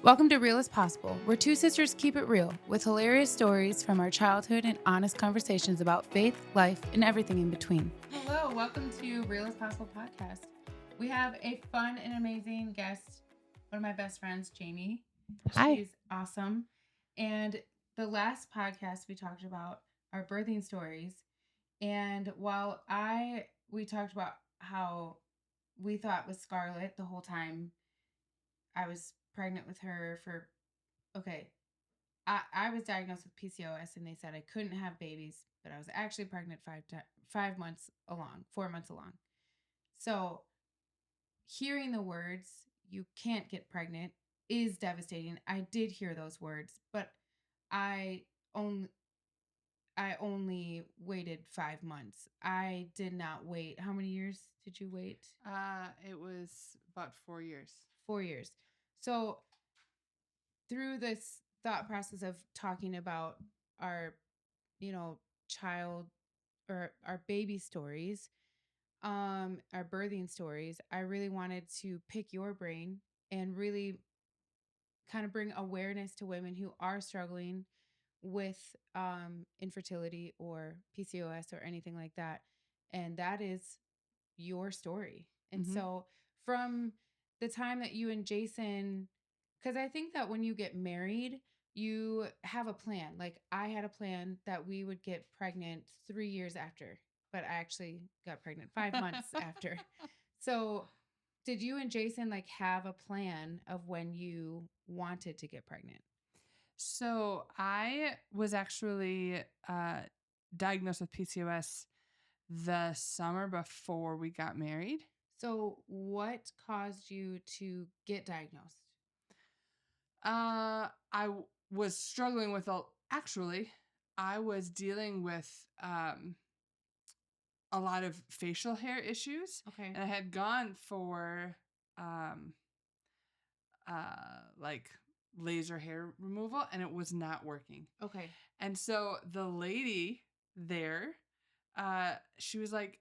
Welcome to Real as Possible, where two sisters keep it real with hilarious stories from our childhood and honest conversations about faith, life, and everything in between. Hello, welcome to Real as Possible podcast. We have a fun and amazing guest, one of my best friends, Jaimie. Hi. She's awesome. And the last podcast we talked about our birthing stories. And while we talked about how we thought with Scarlett the whole time I was pregnant with her for okay. I was diagnosed with PCOS and they said I couldn't have babies, but I was actually pregnant 5 months along, 4 months along. So hearing the words "you can't get pregnant" is devastating. I did hear those words, but I only I only waited 5 months. I did not wait. How many years did you wait? It was about 4 years. 4 years. So through this thought process of talking about our, child or our baby stories, our birthing stories, I really wanted to pick your brain and really kind of bring awareness to women who are struggling with infertility or PCOS or anything like that. And that is your story. And so from the time that you and Jason, because I think that when you get married, you have a plan. Like I had a plan that we would get pregnant 3 years after, but I actually got pregnant 5 months after. So did you and Jason like have a plan of when you wanted to get pregnant? So I was actually diagnosed with PCOS the summer before we got married. So what caused you to get diagnosed? Was struggling with actually, I was dealing with a lot of facial hair issues. Okay. And I had gone for um, like laser hair removal and it was not working. Okay. And so the lady there, she was like,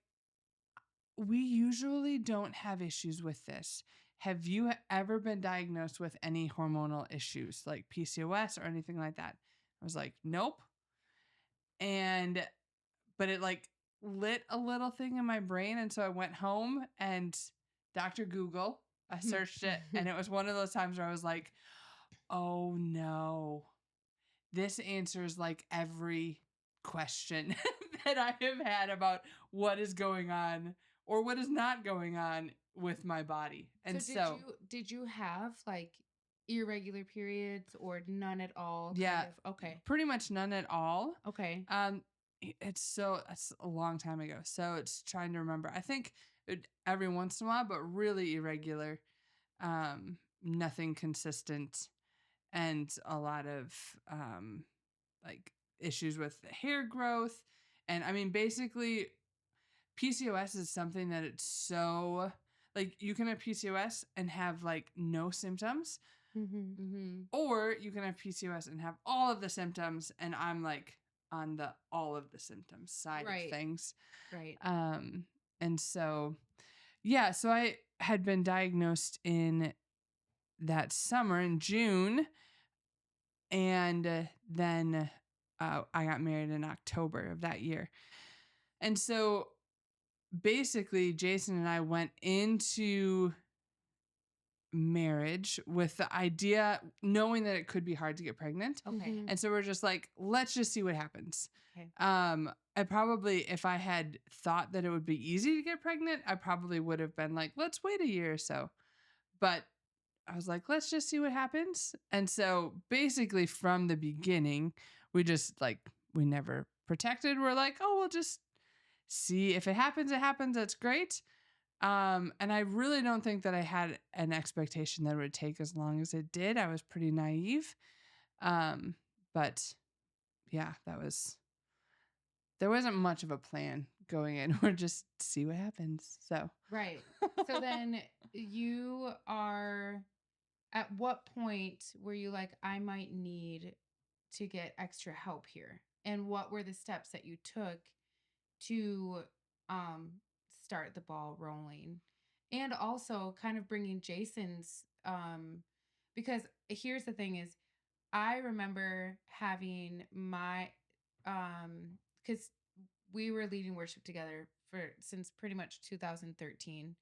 we usually don't have issues with this. Have you ever been diagnosed with any hormonal issues like PCOS or anything like that? I was like, nope. But it like lit a little thing in my brain. And so I went home and Dr. Google, I searched it. And it was one of those times where I was like, oh no, this answers like every question that I have had about what is going on or what is not going on with my body. And so did you have like irregular periods or none at all? yeah, Kind of? Okay. pretty much none at all. Okay. It's a long time ago. So it's trying to remember. I think every once in a while, but really irregular. Nothing consistent and a lot of like issues with hair growth. And I mean, basically, PCOS is something that it's so like you can have PCOS and have like no symptoms, or you can have PCOS and have all of the symptoms. And I'm like on the all of the symptoms side Right. of things. Right. And so, yeah, so I had been diagnosed in that summer in June. And then I got married in October of that year. And so basically, Jason and I went into marriage with the idea, knowing that it could be hard to get pregnant. Okay. And so we're just like, let's just see what happens. Okay. I probably, if I had thought that it would be easy to get pregnant, I probably would have been like, let's wait a year or so. But I was like, let's just see what happens. And so basically from the beginning, we just like, we never protected. We're like, oh, we'll just see if it happens, it happens. That's great. And I really don't think that I had an expectation that it would take as long as it did. I was pretty naive. But yeah, there wasn't much of a plan going in. We're just see what happens. So, Right. So then you are at what point were you like, I might need to get extra help here? And what were the steps that you took to um, start the ball rolling? And also kind of bringing Jason's because here's the thing is I remember having my cuz we were leading worship together for since pretty much 2013,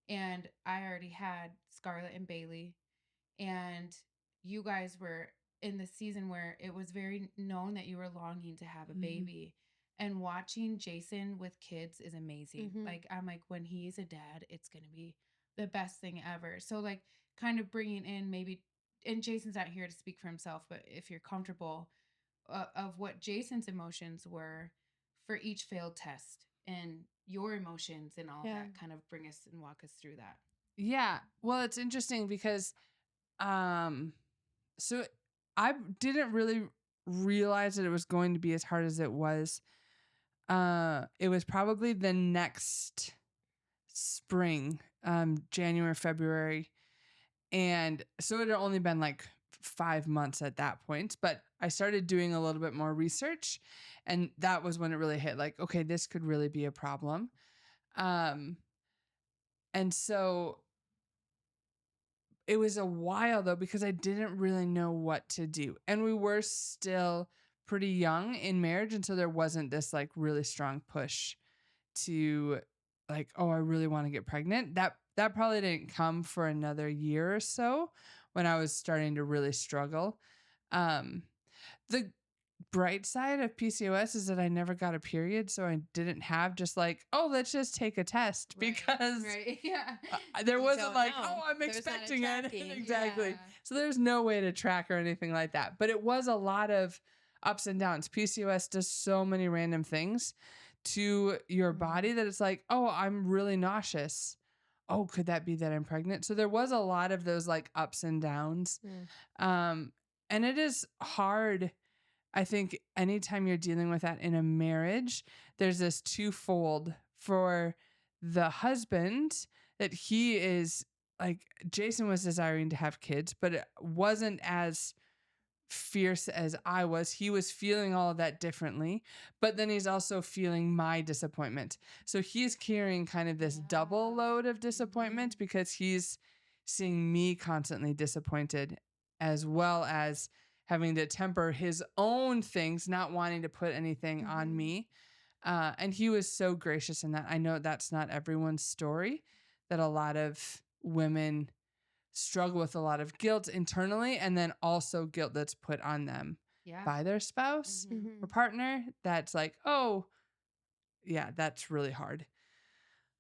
and I already had Scarlett and Bailey, and you guys were in the season where it was very known that you were longing to have a baby. And watching Jason with kids is amazing. Like, I'm like, when he's a dad, it's going to be the best thing ever. So, like, kind of bringing in maybe, and Jason's not here to speak for himself, but if you're comfortable, of what Jason's emotions were for each failed test and your emotions and all that, kind of bring us and walk us through that. Yeah. Well, it's interesting because so I didn't really realize that it was going to be as hard as it was. It was probably the next spring, January, February. And so it had only been like 5 months at that point, but I started doing a little bit more research, and that was when it really hit, like, okay, this could really be a problem. Um, and so it was a while though, because I didn't really know what to do. And we were still pretty young in marriage. And so there wasn't this like really strong push to like, oh, I really want to get pregnant. That probably didn't come for another year or so when I was starting to really struggle. Um, the bright side of PCOS is that I never got a period, so I didn't have just like, oh, let's just take a test, because Yeah. there You wasn't don't like, know. oh, I'm There's not a expecting it. tracking. Exactly. Yeah. So there's no way to track or anything like that. But it was a lot of ups and downs. PCOS does so many random things to your body that it's like, oh, I'm really nauseous. Oh, could that be that I'm pregnant? So there was a lot of those like ups and downs. And it is hard. I think anytime you're dealing with that in a marriage, there's this twofold for the husband, that he is like, Jason was desiring to have kids, but it wasn't as fierce as I was. He was feeling all of that differently, but then he's also feeling my disappointment. So he's carrying kind of this double load of disappointment because he's seeing me constantly disappointed, as well as having to temper his own things, not wanting to put anything on me. And he was so gracious in that. I know that's not everyone's story, that a lot of women struggle with a lot of guilt internally, and then also guilt that's put on them by their spouse or partner. That's like, oh, yeah, that's really hard.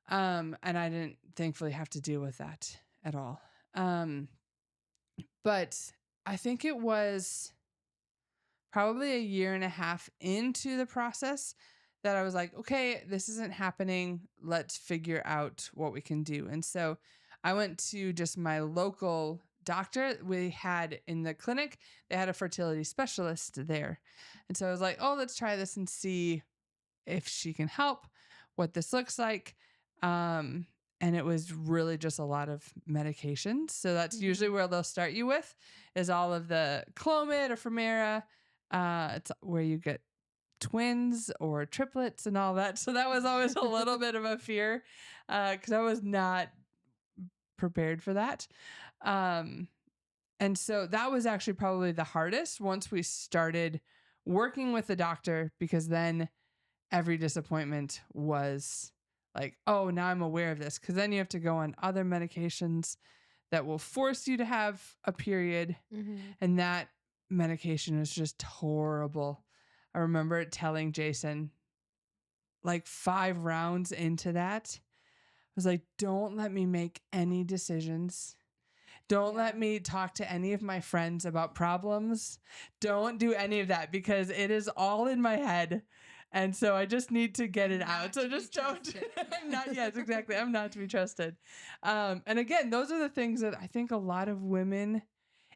And I didn't thankfully have to deal with that at all. But I think it was probably a year and a half into the process that I was like, okay, this isn't happening. Let's figure out what we can do. And so I went to just my local doctor. We had in the clinic, they had a fertility specialist there. And so I was like, oh, let's try this and see if she can help, what this looks like. And it was really just a lot of medications. So that's usually where they'll start you with, is all of the Clomid or Femera. It's where you get twins or triplets and all that. So that was always a little bit of a fear, because I was not prepared for that. And so that was actually probably the hardest once we started working with the doctor, because then every disappointment was like, oh, now I'm aware of this. Because then you have to go on other medications that will force you to have a period. And that medication is just horrible. I remember telling Jason, like 5 rounds into that, I was like, don't let me make any decisions. Don't let me talk to any of my friends about problems. Don't do any of that, because it is all in my head. And so I just need to get it out. So just don't. I'm not, yes, exactly. I'm not to be trusted. And again, those are the things that I think a lot of women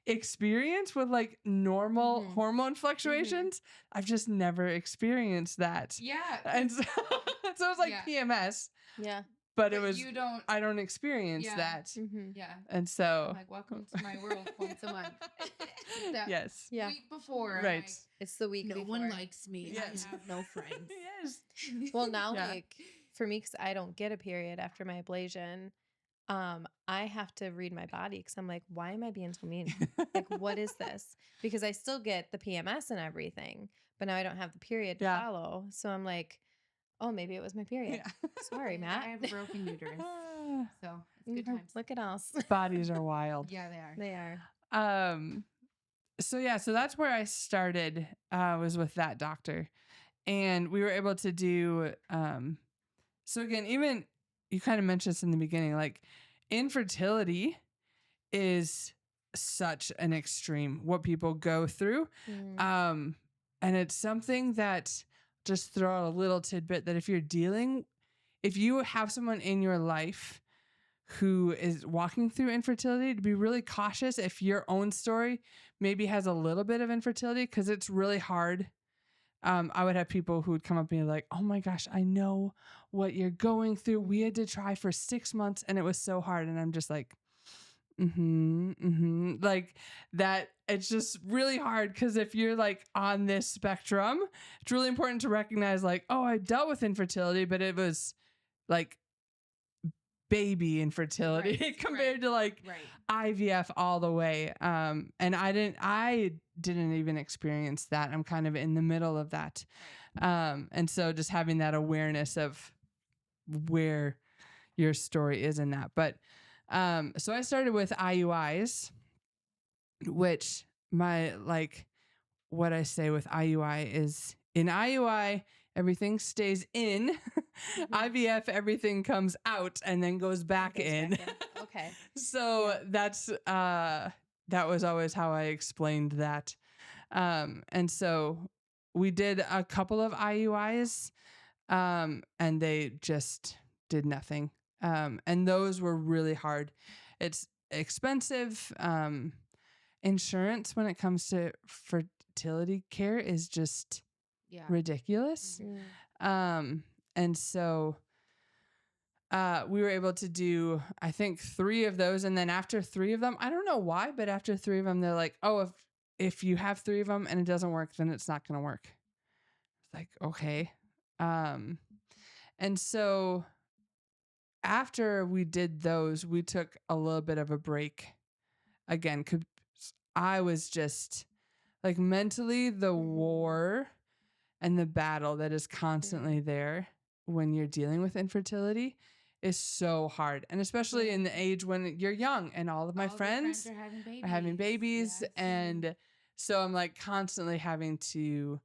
experience with like normal hormone fluctuations. I've just never experienced that. Yeah. And so, so it was like PMS. Yeah. But it was, you don't. I don't experience that. Yeah. And so, I'm like, welcome to my world once a month. That yes. week before. I'm Right. like, It's the week no before. one likes me. Yes. I have no friends. Yes. Well, now, Yeah. like, for me, because I don't get a period after my ablation, I have to read my body because I'm like, why am I being so mean? Like, what is this? Because I still get the PMS and everything, but now I don't have the period to Yeah. follow. So I'm like, oh, maybe it was my period. Yeah. Sorry, Matt. I have a broken uterus, so it's good times. Look at us. Bodies are wild. Yeah, they are. They are. So that's where I started, was with that doctor. And we were able to do, so again, even you kind of mentioned this in the beginning, like infertility is such an extreme, what people go through. Mm. And it's something that, just throw out a little tidbit, that if you have someone in your life who is walking through infertility, to be really cautious if your own story maybe has a little bit of infertility, because it's really hard. I would have people who would come up to me like, oh my gosh, I know what you're going through. We had to try for 6 months and it was so hard. And I'm just like, like that. It's just really hard, because if you're like on this spectrum, it's really important to recognize like, oh, I dealt with infertility, but it was like baby infertility compared to like IVF all the way. And I didn't even experience that. I'm kind of in the middle of that. And so just having that awareness of where your story is in that. But so I started with IUIs, which what I say with IUI is, in IUI, everything stays in. IVF, everything comes out and then goes back in. Okay. So that's that was always how I explained that. And so we did a couple of IUIs, and they just did nothing. And those were really hard. It's expensive. Insurance when it comes to fertility care is just ridiculous. And so we were able to do, I think, 3 of those. And then after 3 of them, I don't know why, but after 3 of them, they're like, oh, if you have 3 of them and it doesn't work, then it's not going to work. It's like, okay. And so after we did those, we took a little bit of a break again, 'cause I was just like, mentally, the war and the battle that is constantly there when you're dealing with infertility is so hard. And especially in the age when you're young, and all of my friends are having babies. And so I'm like constantly having to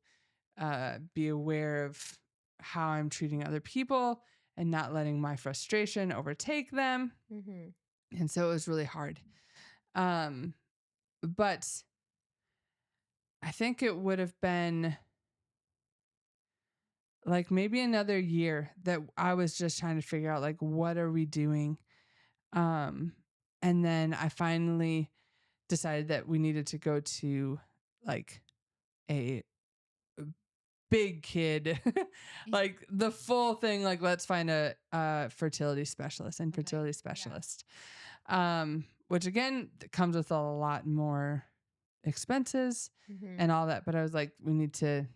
be aware of how I'm treating other people and not letting my frustration overtake them. And so it was really hard. But I think it would have been like maybe another year that I was just trying to figure out like, what are we doing? And then I finally decided that we needed to go to like a big kid, like the full thing. Like, let's find a fertility specialist, infertility specialist. Which again comes with a lot more expenses and all that. But I was like, we need to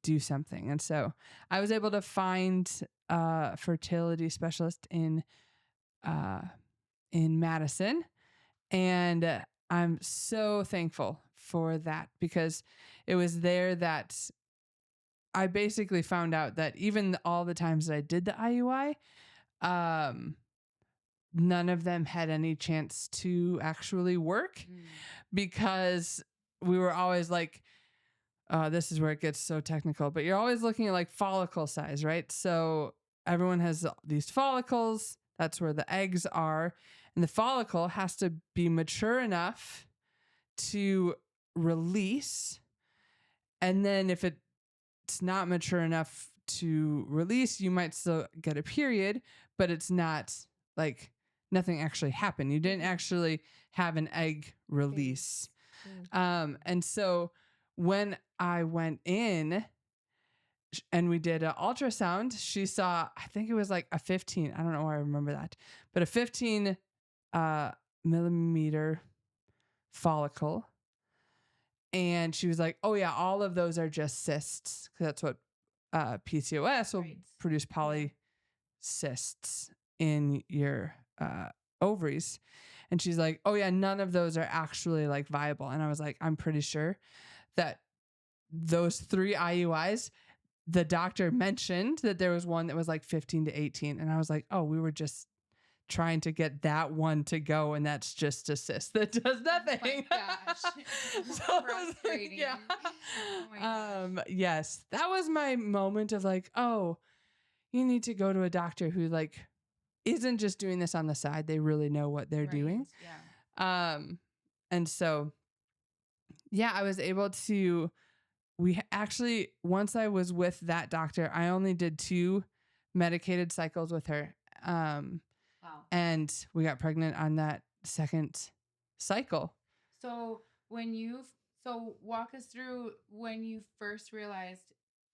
do something. And so I was able to find a fertility specialist in Madison. And I'm so thankful for that, because it was there that I basically found out that even all the times that I did the IUI, none of them had any chance to actually work, because we were always like, this is where it gets so technical, but you're always looking at like follicle size, right? So everyone has these follicles. That's where the eggs are. And the follicle has to be mature enough to release. And then if it's not mature enough to release, you might still get a period, but it's not like nothing actually happened. You didn't actually have an egg release. And so when I went in and we did an ultrasound, she saw, I think it was like a 15, I don't know why I remember that, but a 15 millimeter follicle. And she was like, oh yeah, all of those are just cysts. 'Cause that's what PCOS will produce, polycysts in your ovaries. And she's like, oh yeah, none of those are actually like viable. And I was like, I'm pretty sure that those 3 IUIs, the doctor mentioned that there was one that was like 15 to 18. And I was like, oh, we were just trying to get that one to go, and that's just a cyst that does nothing. Oh my gosh. So I was like, Frustrating. yeah. Oh my gosh. Yes, that was my moment of like, oh, you need to go to a doctor who like isn't just doing this on the side. They really know what they're doing. Yeah. And so, yeah, I was able to, actually, once I was with that doctor, I only did 2 medicated cycles with her. Wow. And we got pregnant on that second cycle. So walk us through when you first realized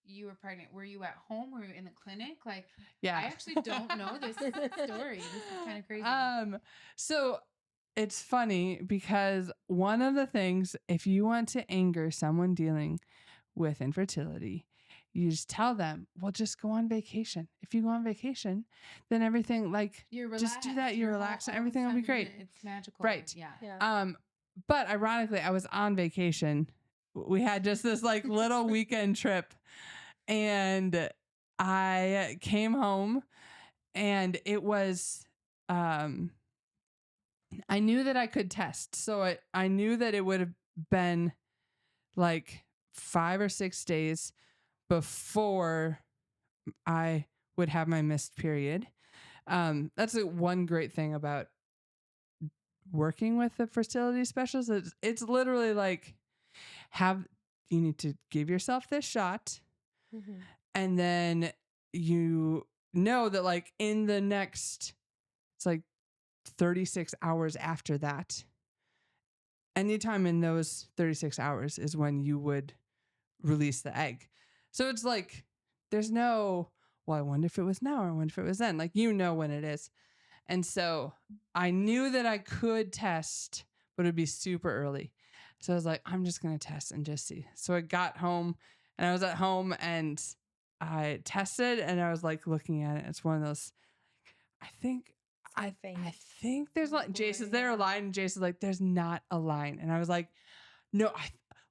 you were pregnant. Were you at home? Were you in the clinic? Like, Yeah. I actually don't know this story. This is kind of crazy. So it's funny because one of the things, if you want to anger someone dealing with infertility, you just tell them, well, just go on vacation. If you go on vacation, then everything, like, You're just do relaxed. that. You're relaxed and everything will be great. It's magical. Right. Yeah. But ironically, I was on vacation. We had just this like little weekend trip, and I came home, and it was, I knew that I could test. So I knew that it would have been like 5 or 6 days before I would have my missed period. That's one great thing about working with a fertility specialist. It's literally like, you need to give yourself this shot, and then you know that like in the next, it's like 36 hours after that, anytime in those 36 hours is when you would release the egg. So it's like, there's no, well, I wonder if it was now or I wonder if it was then. Like, you know when it is. And so I knew that I could test, but it'd be super early. So I was like, I'm just going to test and just see. So I got home, and I was at home, and I tested, and I was like looking at it. It's one of those, I think there's like, Jason's there a line, and Jason's like, there's not a line. And I was like, no,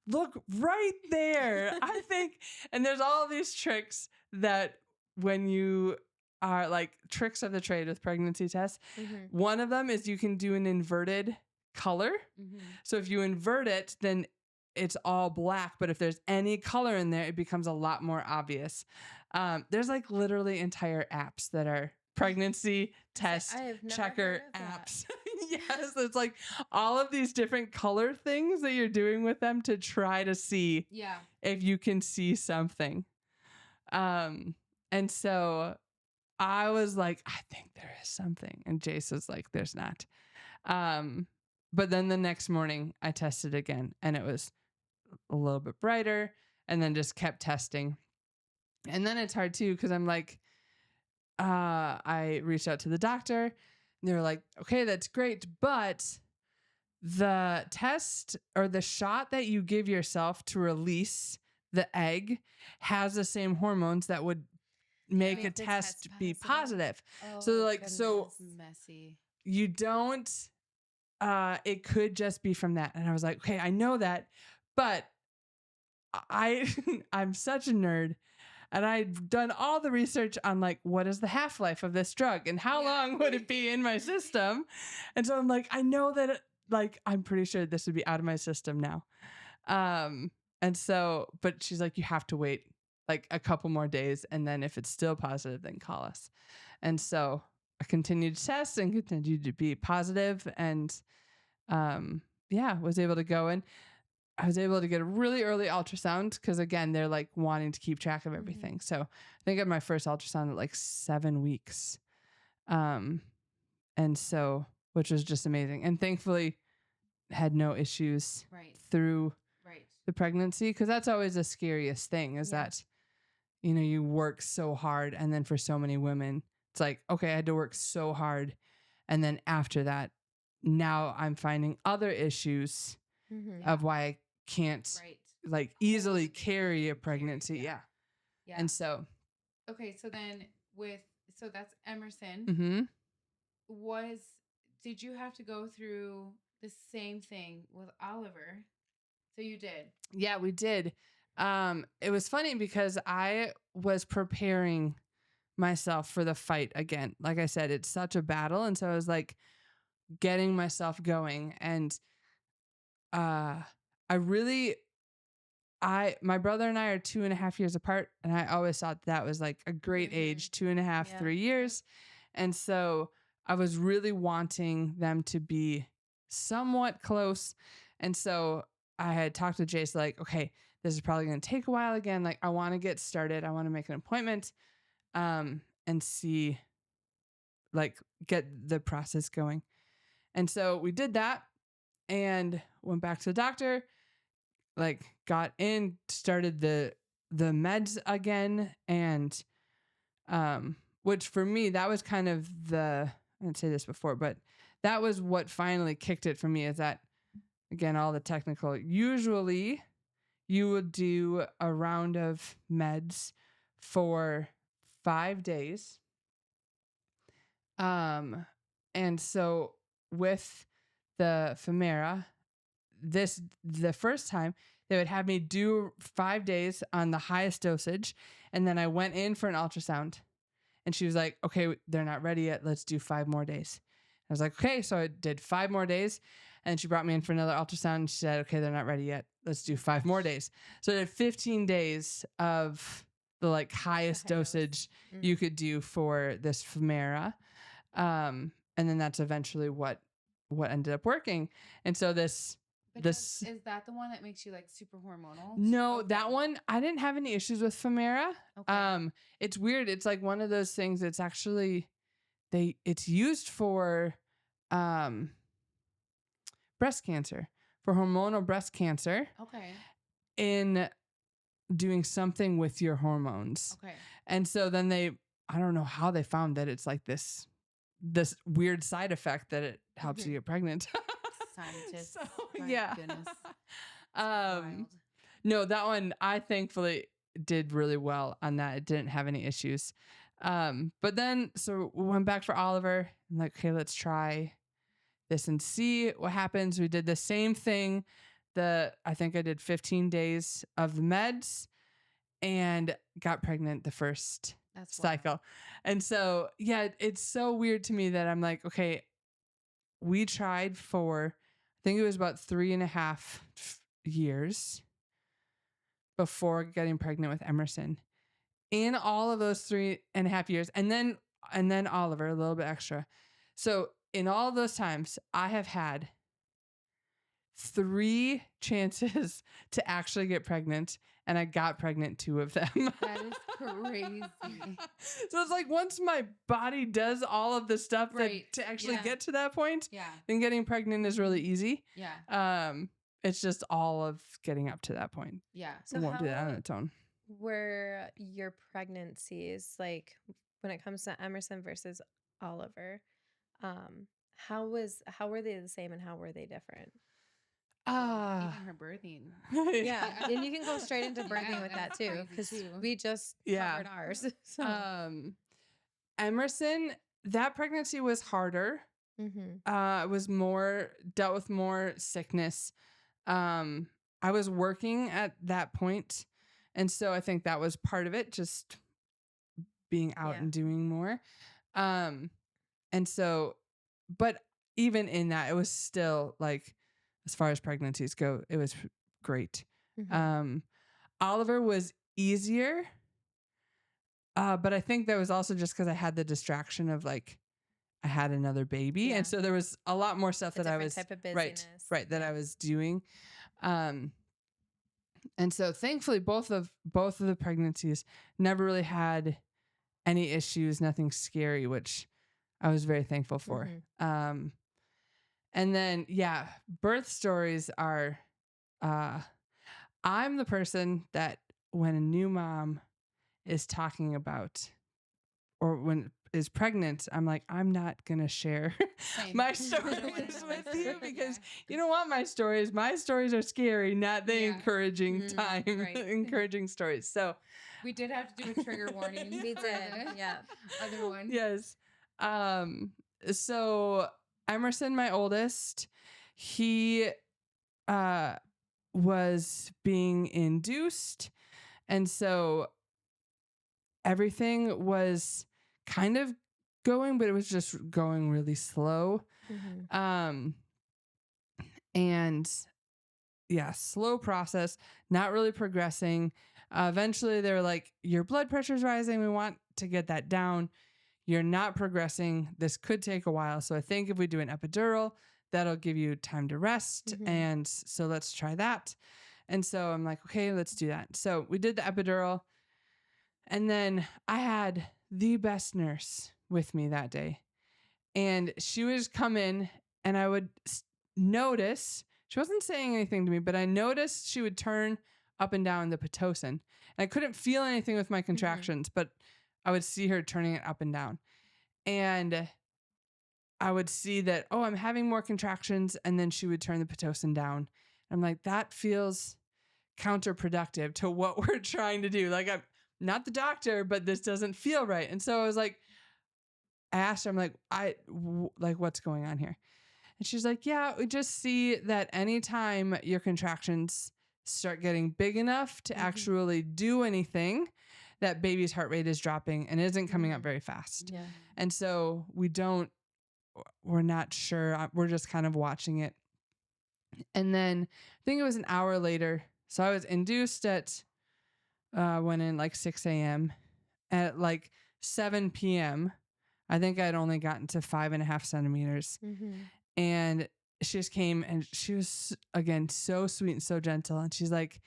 look right there. I think, and there's all these tricks that when you are like tricks of the trade with pregnancy tests, one of them is you can do an inverted color. So if you invert it, then it's all black. But if there's any color in there, it becomes a lot more obvious. There's like literally entire apps that are pregnancy test checker apps. Yes, it's like all of these different color things that you're doing with them to try to see if you can see something. And so I was like, I think there is something. And Jace was like, there's not. But then the next morning I tested again, and it was a little bit brighter, and then just kept testing. And then it's hard too, because I'm like, I reached out to the doctor, and they were like, okay, that's great, but the test or the shot that you give yourself to release the egg has the same hormones that would make a test be positive. So like, goodness. so Messy. you don't, it could just be from that. And I was like, okay, I know that, but I'm such a nerd. And I've done all the research on like, what is the half-life of this drug and how long would it be in my system? And so I'm like, I know that like, I'm pretty sure this would be out of my system now. And so, but she's like, you have to wait like a couple more days. And then if it's still positive, then call us. And so I continued to test and continued to be positive, and was able to go in. I was able to get a really early ultrasound because, again, they're like wanting to keep track of everything. So I think I got my first ultrasound at like 7 weeks. And so, which was just amazing. And thankfully had no issues through the pregnancy, because that's always the scariest thing is that, you know, you work so hard. And then for so many women, it's like, okay, I had to work so hard. And then after that, now I'm finding other issues of why I can't like easily carry a pregnancy. Yeah. And so. Okay. So then so that's Emerson. did you have to go through the same thing with Oliver? So you did. Yeah, we did. It was funny because I was preparing myself for the fight again. Like I said, it's such a battle. And so I was like getting myself going. And uh I really my brother and I are 2.5 years apart. And I always thought that was like a great age, 2.5, Yeah. 3 years. And so I was really wanting them to be somewhat close. And so I had talked to Jace like, okay, this is probably going to take a while again. Like I want to get started. I want to make an appointment and see, like, get the process going. And so we did that and went back to the doctor, like got in, started the meds again. And which for me, that was kind of I didn't say this before, but that was what finally kicked it for me, is that, again, all the technical, usually you would do a round of meds for 5 days. And so with the Femera, the first time they would have me do 5 days on the highest dosage. And then I went in for an ultrasound and she was like, okay, they're not ready yet. Let's do 5 more days. I was like, okay. So I did 5 more days and she brought me in for another ultrasound. And she said, okay, they're not ready yet. Let's do 5 more days. So I did 15 days of the like highest dosage you could do for this Femera. And then that's eventually what ended up working. And so is that the one that makes you like super hormonal? No, that one, I didn't have any issues with Femera. Okay. It's weird. It's like one of those things that's actually it's used for breast cancer, for hormonal breast cancer. Okay. In doing something with your hormones. Okay. And so then I don't know how they found that it's like this weird side effect that it helps you get pregnant. Scientists. So, my yeah. Goodness. Um, no, that one I thankfully did really well on that. It didn't have any issues. But then so we went back for Oliver. I'm like, okay, let's try this and see what happens. We did the same thing. I think I did 15 days of the meds and got pregnant the first cycle. Wild. And so, yeah, it's so weird to me that I'm like, okay, we tried for, I think it was about 3.5 years before getting pregnant with Emerson. In all of those 3.5 years, and then Oliver, a little bit extra. So in all of those times, I have had 3 chances to actually get pregnant, and I got pregnant 2 of them. That is crazy. So it's like once my body does all of the stuff to actually get to that point, then getting pregnant is really easy. Yeah. It's just all of getting up to that point. Yeah. So it won't do that on its own. Were your pregnancies, like when it comes to Emerson versus Oliver, how were they the same and how were they different? Even her birthing. Yeah. And you can go straight into birthing with that too, because we just covered ours. So. Emerson, that pregnancy was harder. It was dealt with more sickness. I was working at that point, and so I think that was part of it, just being out and doing more. And so, but even in that, it was still like, as far as pregnancies go, it was great. Oliver was easier. But I think that was also just because I had the distraction of like, I had another baby. And so there was a lot more stuff that I was, type of busyness. right, that I was doing. And so thankfully both of the pregnancies never really had any issues, nothing scary, which I was very thankful for. And then, birth stories are, I'm the person that when a new mom is talking about, or when is pregnant, I'm like, I'm not going to share my stories with you because you don't want my stories. My stories are scary, not the encouraging encouraging stories. So we did have to do a trigger warning. We did. Yeah. Other one. Yes. So Emerson, my oldest, he was being induced. And so everything was kind of going, but it was just going really slow. Mm-hmm. And yeah, slow process, not really progressing. Eventually, they were like, your blood pressure's rising. We want to get that down. You're not progressing. This could take a while. So I think if we do an epidural, that'll give you time to rest. Mhm. And so let's try that. And so I'm like, okay, let's do that. So we did the epidural. And then I had the best nurse with me that day. And she would just come in and I would notice, she wasn't saying anything to me, but I noticed she would turn up and down the Pitocin. And I couldn't feel anything with my contractions, but I would see her turning it up and down. And I would see that, oh, I'm having more contractions. And then she would turn the Pitocin down. I'm like, that feels counterproductive to what we're trying to do. Like, I'm not the doctor, but this doesn't feel right. And so I was like, I asked her, I'm like, like, what's going on here? And she's like, yeah, we just see that anytime your contractions start getting big enough to actually do anything, that baby's heart rate is dropping and isn't coming up very fast. Yeah. And so we're not sure. We're just kind of watching it. And then I think it was an hour later. So I was induced went in like 6 a.m. At like 7 p.m. I think I'd only gotten to 5.5 centimeters. And she just came and she was, again, so sweet and so gentle. And she's like,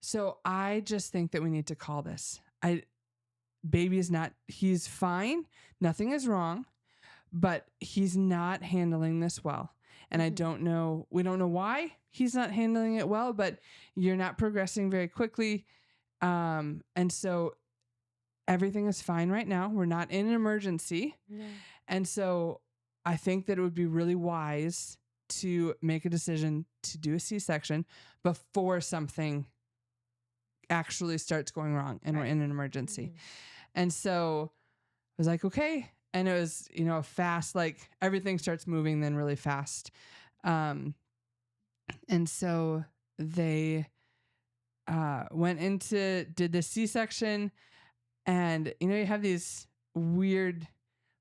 so I just think that we need to call this. Baby is not, he's fine. Nothing is wrong, but he's not handling this well. And I don't know, we don't know why he's not handling it well, but you're not progressing very quickly. And so everything is fine right now. We're not in an emergency. Yeah. And so I think that it would be really wise to make a decision to do a C-section before something actually starts going wrong and we're in an emergency. And so I was like, okay. And it was, fast, like everything starts moving then really fast. And so they did the C-section. And, you have these weird,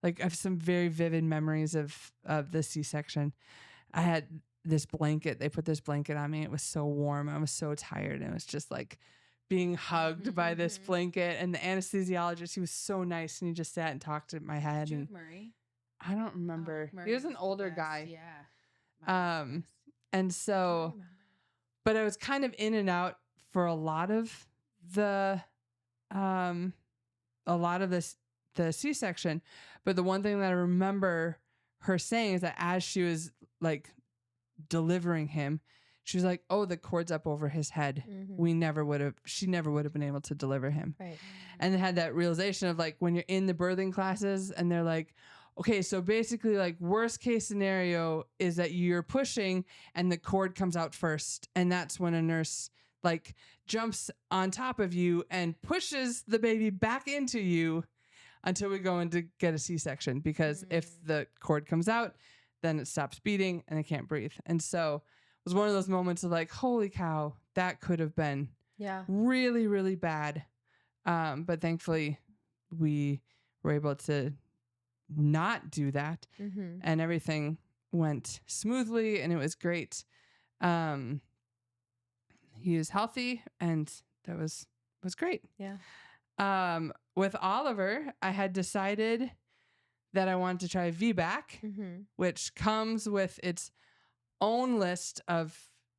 like I have some very vivid memories of the C-section. I had this blanket. They put this blanket on me. It was so warm. I was so tired. And it was just like being hugged by this blanket. And the anesthesiologist, he was so nice. And he just sat and talked at my head. Did you And have Murray? I don't remember. Murray He was an the older best, guy. Yeah. And so, but I was kind of in and out for a lot of the the C-section. But the one thing that I remember her saying is that as she was like delivering him, she was like, oh, the cord's up over his head. She never would have been able to deliver him. Right. And then had that realization of like, when you're in the birthing classes and they're like, okay, so basically like worst case scenario is that you're pushing and the cord comes out first. And that's when a nurse like jumps on top of you and pushes the baby back into you until we go in to get a C-section. Because if the cord comes out, then it stops beating and they can't breathe. And so it was one of those moments of like, holy cow, that could have been really, really bad. But thankfully we were able to not do that. And everything went smoothly and it was great. He was healthy and that was great. Yeah. With Oliver, I had decided that I wanted to try VBAC, which comes with its own list of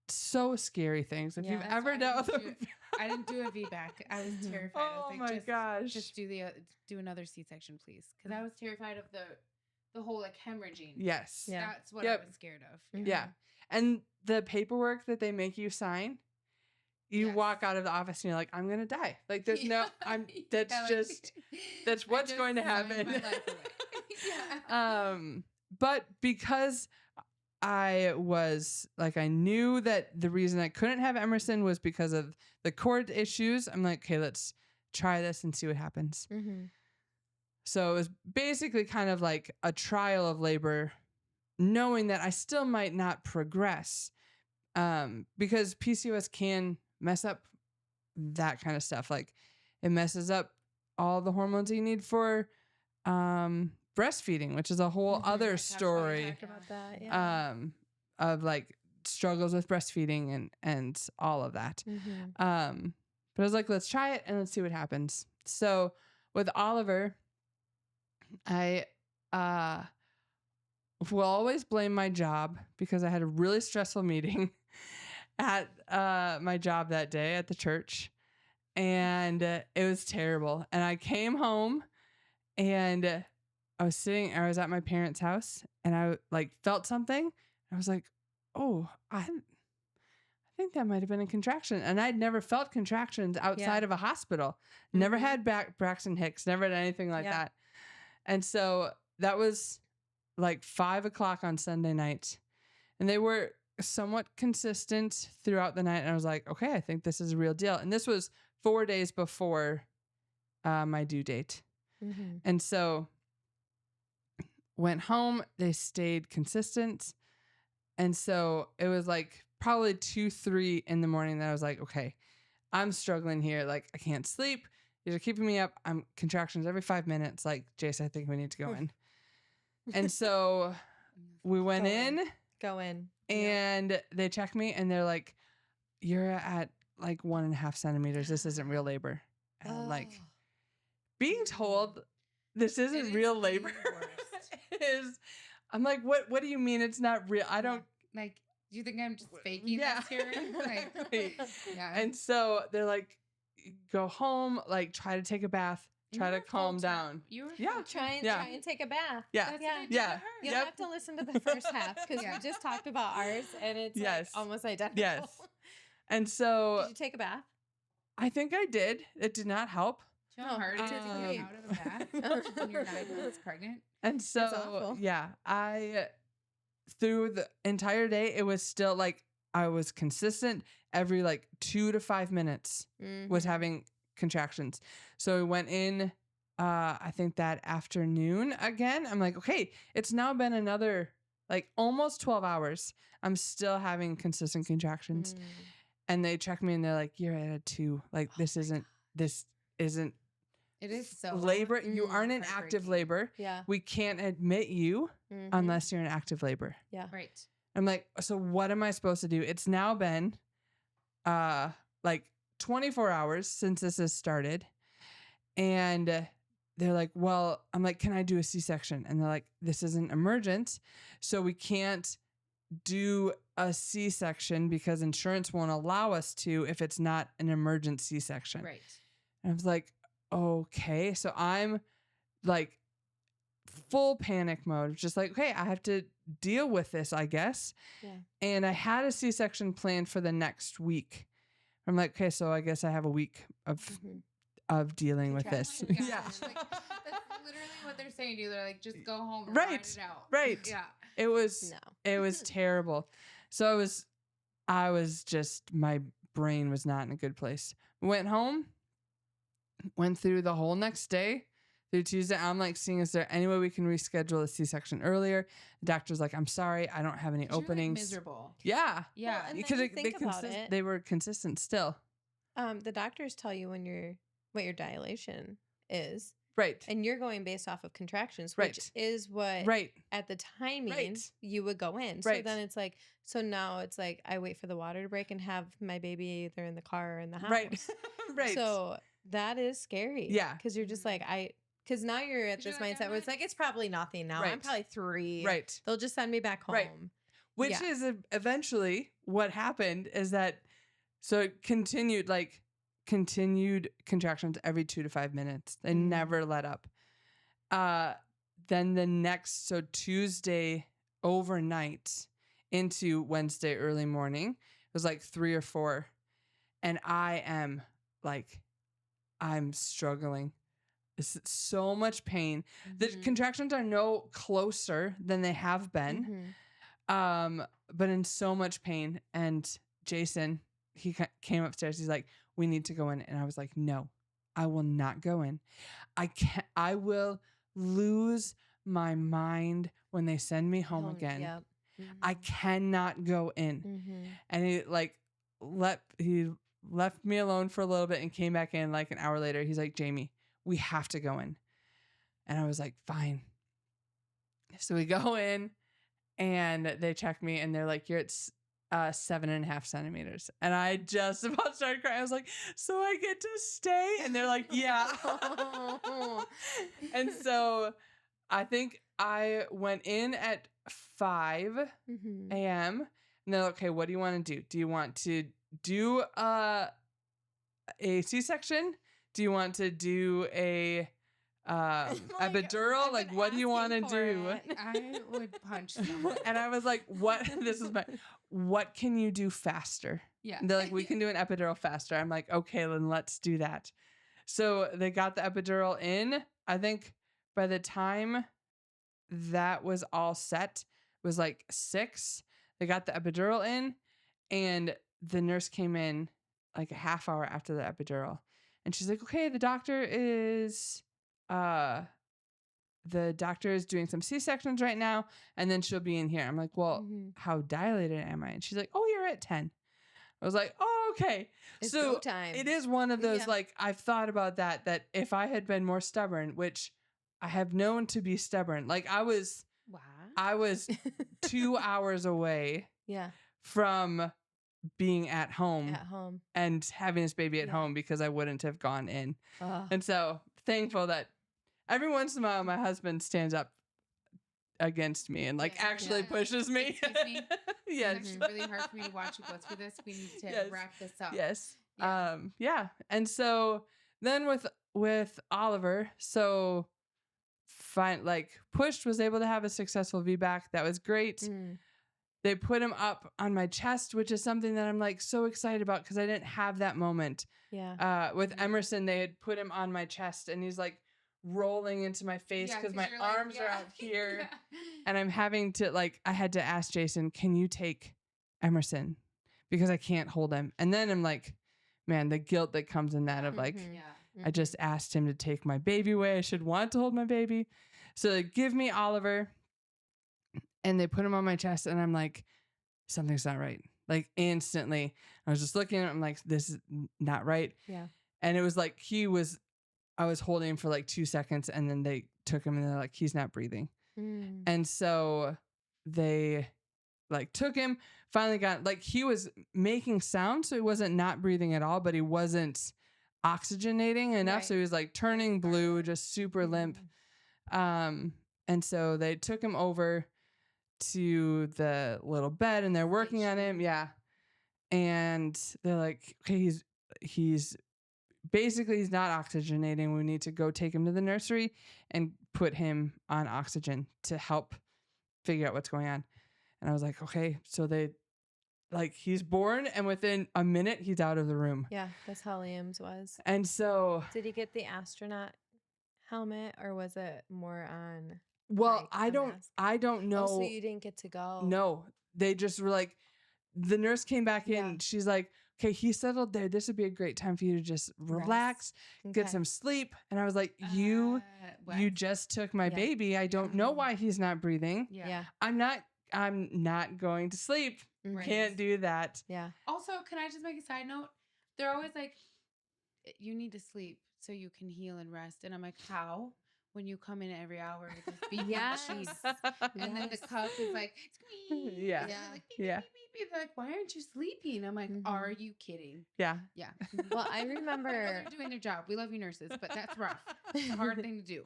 so scary things. If you've ever dealt with I didn't do a VBAC. I was terrified. Oh I was like, gosh. Just do another C-section, please. Because I was terrified of the whole like hemorrhaging. Yes. Yeah. That's what I was scared of. Yeah. And the paperwork that they make you sign, you walk out of the office and you're like, I'm gonna die. Like there's that's what's going to happen. But because I was like, I knew that the reason I couldn't have Emerson was because of the cord issues. I'm like, okay, let's try this and see what happens. So it was basically kind of like a trial of labor knowing that I still might not progress, because PCOS can mess up that kind of stuff. Like it messes up all the hormones you need for breastfeeding, which is a whole other story Talked about that. Yeah. of like struggles with breastfeeding and all of that. But I was like, let's try it and let's see what happens. So with Oliver, I will always blame my job because I had a really stressful meeting at my job that day at the church, and it was terrible. And I came home and I was at my parents' house, and I like felt something. I was like, oh, I think that might have been a contraction. And I'd never felt contractions outside of a hospital. Never had Braxton Hicks, never had anything like that. And so that was like 5:00 on Sunday night. And they were somewhat consistent throughout the night. And I was like, okay, I think this is a real deal. And this was 4 days before my due date. And so went home, they stayed consistent. And so it was like probably 2, 3 in the morning that I was like, okay, I'm struggling here. Like I can't sleep. These are keeping me up. I'm contractions every 5 minutes. Like, Jace, I think we need to go in. And so we went Go in. And they checked me and they're like, you're at like 1.5 centimeters. This isn't real labor. And I'm like, being told this isn't real labor is, I'm like, what do you mean it's not real? I don't like, do you think I'm just faking this here? Like, And so they're like, go home, like try to take a bath, try to calm down. You were try and take a bath. Yeah. You'll have to listen to the first half because we just talked about ours and it's like almost identical. Yes. And so did you take a bath? I think I did. It did not help. Do you know how hard it is to get out of the bath when you're 9 months pregnant? And so, I, through the entire day, it was still like, I was consistent every like 2 to 5 minutes was having contractions. So we went in, I think that afternoon again. I'm like, okay, it's now been another like almost 12 hours. I'm still having consistent contractions. And they check me and they're like, you're at a 2. Like, this isn't. It is so labor. You aren't in active labor. Yeah. We can't admit you unless you're in active labor. Yeah. Right. I'm like, so what am I supposed to do? It's now been like 24 hours since this has started. And they're like, well, I'm like, can I do a C-section? And they're like, this isn't emergent. So we can't do a C-section because insurance won't allow us to if it's not an emergent C-section. Right. And I was like, okay. So I'm like full panic mode, just like, okay, I have to deal with this, I guess. Yeah. And I had a C-section planned for the next week. I'm like, okay, so I guess I have a week of dealing with this. Oh yeah. Like, that's literally what they're saying to you. They're like, just go home and ride it out. Right. Yeah. It was terrible. So I was just, my brain was not in a good place. Went home, went through the whole next day, through Tuesday. I'm like, seeing, is there any way we can reschedule a C-section earlier? The doctor's like, I'm sorry, I don't have any openings. Like miserable. Yeah. Yeah. Well, and they were consistent still. The doctors tell you what your dilation is. Right. And you're going based off of contractions, which is what at the timing you would go in. So then it's like, so now it's like, I wait for the water to break and have my baby either in the car or in the house. Right. So that is scary. Yeah. Because you're just like, because now you're at this mindset where it's like, it's probably nothing now. I'm probably 3. Right. They'll just send me back home. Right. Which is eventually what happened is that, so it continued contractions every 2 to 5 minutes. They never let up. Then the next, so Tuesday overnight into Wednesday early morning, it was like 3 or 4. And I'm struggling. It's so much pain. The contractions are no closer than they have been. But in so much pain. And Jason, he came upstairs. He's like, we need to go in. And I was like, no, I will not go in. I will lose my mind when they send me home again. Yep. I cannot go in. Mm-hmm. And he left me alone for a little bit and came back in like an hour later. He's like, Jaimie, we have to go in. And I was like, fine. So we go in and they check me and they're like, you're at 7.5 centimeters. And I just about started crying. I was like, so I get to stay? And they're like, yeah. And so I think I went in at 5 Mm-hmm. a.m. And they're like, okay, what do you want to do? Do you want to do a C-section? Do you want to do a epidural? Like, what do you want to do? I would punch someone. And I was like, what? What can you do faster? Yeah. And they're like, we can do an epidural faster. I'm like, okay, then let's do that. So they got the epidural in. I think by the time that was all set, it was like 6. They got the epidural in, and the nurse came in like a half hour after the epidural. And she's like, okay, the doctor is doing some C-sections right now, and then she'll be in here. I'm like, well, how dilated am I? And she's like, oh, you're at 10. I was like, oh, okay. It's so go time. It is one of those, Yeah. like, I've thought about that if I had been more stubborn, which I have known to be stubborn. Like I was 2 hours away Yeah. from being at home and having this baby at home because I wouldn't have gone in. And so thankful that every once in a while my husband stands up against me and like actually pushes me. Excuse me. Yes. It's actually really hard for me to watch you go through this. We need to wrap this up. Yes. Yeah. And so then with Oliver, so Pushed was able to have a successful VBAC. That was great. They put him up on my chest, which is something that I'm like so excited about because I didn't have that moment. Yeah. With Emerson, they had put him on my chest and he's like rolling into my face because my arms are out here. And I'm having to I had to ask Jason, can you take Emerson? Because I can't hold him. And then I'm like, man, the guilt that comes in that of I just asked him to take my baby away. I should want to hold my baby. So they give me Oliver and they put him on my chest and I'm like, something's not right. Like instantly. I was just looking at him. I'm like, this is not right. Yeah. And it was like I was holding him for like 2 seconds and then they took him and they're like, he's not breathing. And so they took him, finally got he was making sound. So he wasn't not breathing at all, but he wasn't oxygenating enough. So he was turning blue, just super limp. And so they took him over to the little bed and they're working on him. Yeah. And they're like, okay, he's basically he's not oxygenating. We need to go take him to the nursery and put him on oxygen to help figure out what's going on. And I was like, okay. So they he's born and within a minute he's out of the room. Yeah, that's how Liam's was. And so did he get the astronaut helmet or was it more on I don't know. Oh, so you didn't get to go. No. They just were like, the nurse came back in. Yeah. She's like, okay, he settled there. This would be a great time for you to just relax, get some sleep. And I was like, you just took my baby. I don't know why he's not breathing. Yeah. I'm not going to sleep. Can't do that. Yeah. Also, can I just make a side note? They're always like, you need to sleep so you can heal and rest. And I'm like, how? When you come in every hour with this beeping machine. And then the cup is like, squeeze. Yeah. And like, beep, beep, beep, beep. They're like, why aren't you sleeping? I'm like, are you kidding? Yeah. Yeah. Well, I remember they're doing their job. We love you nurses, but that's rough. It's a hard thing to do.